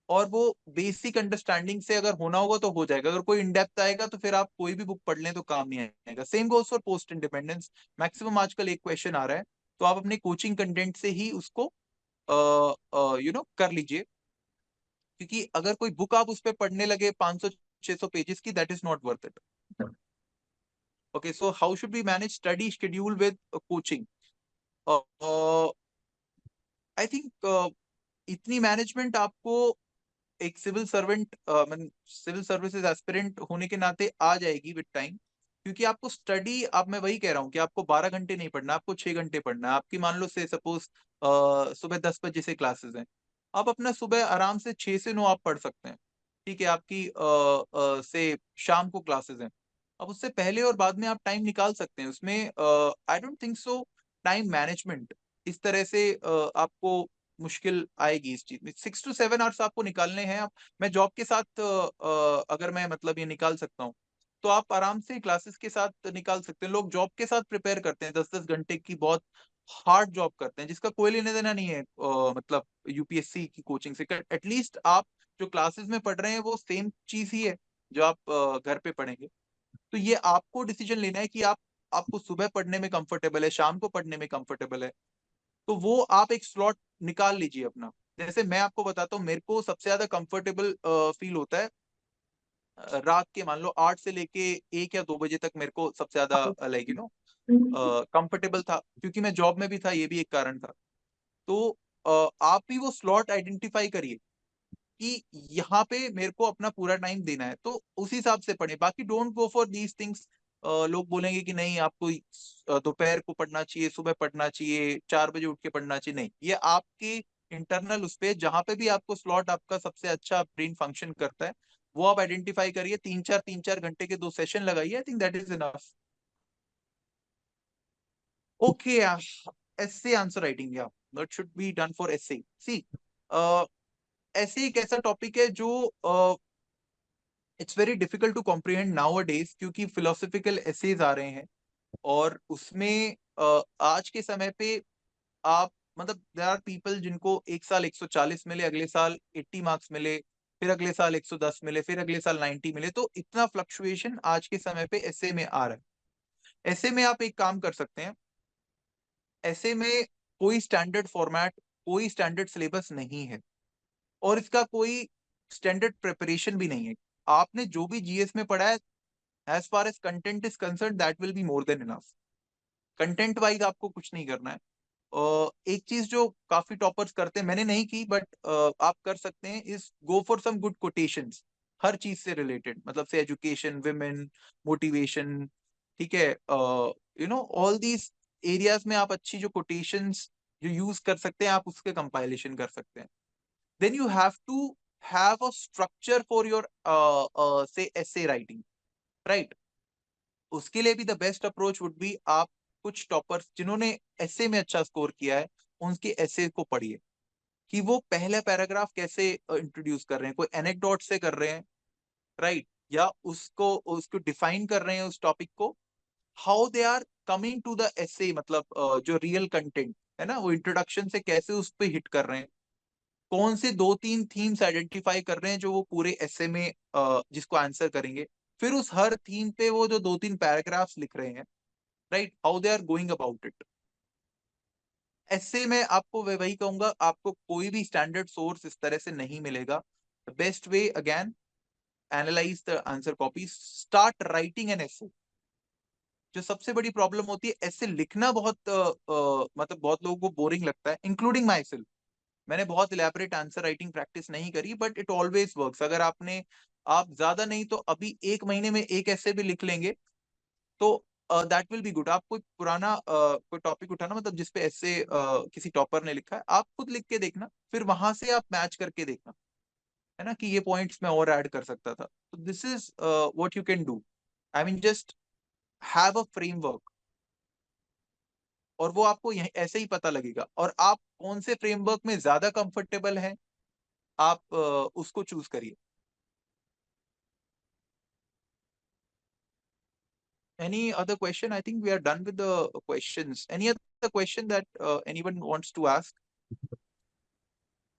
और वो बेसिक अंडरस्टैंडिंग से अगर होना होगा तो हो जाएगा, अगर कोई इन डेप्थ आएगा तो फिर आप कोई भी बुक पढ़ लें तो काम नहीं आएगा। Same goes for post independence, maximum आजकल एक क्वेश्चन आ रहा है, तो आप अपने कोचिंग कंटेंट से ही उसको कर लीजिए, क्योंकि अगर कोई बुक आप उस पर पढ़ने लगे 500-600 पेजेस की, that is not worth it. Okay, so how should we manage study schedule with coaching? I think इतनी मैनेजमेंट आपको एक civil servant civil services aspirant होने के नाते आ जाएगी विद टाइम, क्योंकि आपको स्टडी, अब मैं वही कह रहा हूँ कि आपको 12 घंटे नहीं पढ़ना, आपको 6 घंटे पढ़ना है। आपकी मान लो से सपोज सुबह 10 बजे से क्लासेस हैं, आप अपना सुबह आराम से 6 से 9 आप पढ़ सकते हैं, ठीक है। आपकी से शाम को क्लासेस हैं, अब उससे पहले और बाद में आप टाइम निकाल सकते हैं उसमें। आई don't think so time management इस तरह से आपको मुश्किल आएगी इस चीज में। 6 to 7 आवर्स आपको निकालने हैं। आप, मैं जॉब के साथ अगर मैं मतलब ये निकाल सकता हूँ, तो आप आराम से क्लासेस के साथ निकाल सकते हैं। लोग जॉब के साथ प्रिपेयर करते हैं, 10-10 घंटे की बहुत हार्ड जॉब करते हैं, जिसका कोई लेना देना नहीं है मतलब यूपीएससी की कोचिंग से। एटलीस्ट आप जो क्लासेस में पढ़ रहे हैं वो सेम चीज ही है जो आप घर पे पढ़ेंगे। तो ये आपको डिसीजन लेना है कि आप, आपको सुबह पढ़ने में कंफर्टेबल है, शाम को पढ़ने में कंफर्टेबल है, तो वो आप एक स्लॉट निकाल लीजिए अपना। जैसे मैं आपको बताता हूँ, मेरे को सबसे ज्यादा कंफर्टेबल फील होता है रात के मान लो 8 से लेके 1 या 2 बजे तक, मेरे को सबसे ज्यादा लाइक कंफर्टेबल था, क्योंकि मैं जॉब में भी था, ये भी एक कारण था। तो आप भी वो स्लॉट आइडेंटिफाई करिए कि यहाँ पे मेरे को अपना पूरा टाइम देना है, तो उस हिसाब से पढ़े। बाकी don't go for these things. लोग बोलेंगे कि नहीं आपको दोपहर को पढ़ना चाहिए, सुबह पढ़ना चाहिए, 4 बजे उठ के पढ़ना चाहिए, नहीं, ये आपके इंटरनल उस पे जहां पे भी आपको स्लॉट आपका सबसे अच्छा ब्रेन फंक्शन करता है, वो आप आइडेंटिफाई करिए। 3-4 घंटे के 2 सेशन लगाइए, I think that is enough. Okay, essay answer writing, या that should be done for essay. See, ऐसे एक ऐसा टॉपिक है जो it's very difficult to comprehend nowadays, क्योंकि फिलोसफिकल एसेज आ रहे हैं, और उसमें आज के समय पे आप मतलब देयर आर पीपल जिनको एक साल 140 मिले, अगले साल 80 मार्क्स मिले, फिर अगले साल 110 मिले, फिर अगले साल 90 मिले, तो इतना फ्लक्चुएशन आज के समय पे ऐसे में आ रहा है। ऐसे में आप एक काम कर सकते हैं, ऐसे में कोई स्टैंडर्ड फॉर्मेट, कोई स्टैंडर्ड सिलेबस नहीं है, और इसका कोई स्टैंडर्ड प्रिपरेशन भी नहीं है। आपने जो भी जीएस में पढ़ा है, as far as content is concern, that will be more than enough. Content wise आपको कुछ नहीं करना है। एक चीज जो काफी टॉपर्स करते हैं, मैंने नहीं की बट आप कर सकते हैं, is go for some good quotations, हर चीज से रिलेटेड, मतलब से एजुकेशन, विमेन, मोटिवेशन, ठीक है, ऑल दीज एरियाज में आप अच्छी जो कोटेशंस जो यूज कर सकते हैं, आप उसके कंपाइलेशन कर सकते हैं। Then you have to have a structure for your से essay राइटिंग, राइट। उसके लिए भी the best approach would be, आप कुछ टॉपर्स जिन्होंने एसे में अच्छा स्कोर किया है, उनके एसे को पढ़िए कि वो पहला पैराग्राफ कैसे इंट्रोड्यूस कर रहे हैं, कोई एनेक्डोट से कर रहे हैं, राइट, या उसको उसको डिफाइन कर रहे हैं उस टॉपिक को, how they are coming to the essay, मतलब जो रियल कंटेंट है ना, वो इंट्रोडक्शन से कैसे उस पे हिट कर रहे हैं, कौन से 2-3 थीम्स आइडेंटिफाई कर रहे हैं जो वो पूरे ऐसे में जिसको आंसर करेंगे, फिर उस हर थीम पे वो जो 2-3 पैराग्राफ्स लिख रहे हैं, right, how they are going about it. ऐसे में आपको वही कहूंगा, आपको कोई भी स्टैंडर्ड सोर्स इस तरह से नहीं मिलेगा। The best way again, analyse the answer copy, start writing an essay। जो सबसे बड़ी प्रॉब्लम होती है, ऐसे लिखना बहुत मतलब बहुत लोगों को बोरिंग लगता है, इंक्लूडिंग माई सेल्फ। मैंने बहुत इलेबोरेट आंसर राइटिंग प्रैक्टिस नहीं करी, बट इट ऑलवेज वर्क्स। अगर आप ज्यादा नहीं तो अभी 1 महीने में एक ऐसे भी लिख लेंगे तो दैट विल बी गुड। आप कोई पुराना कोई टॉपिक उठाना, मतलब जिसपे ऐसे किसी टॉपर ने लिखा है, आप खुद लिख के देखना, फिर वहां से आप मैच करके देखना, है ना, कि ये पॉइंट्स मैं और ऐड कर सकता था। तो this is what you can do. I mean just have a framework, और वो आपको यही ऐसे ही पता लगेगा। और आप कौन से फ्रेमवर्क में ज्यादा कंफर्टेबल हैं, आप उसको चूज करिए। Any other question? I think we are done with the questions. Any other question that anyone wants to ask?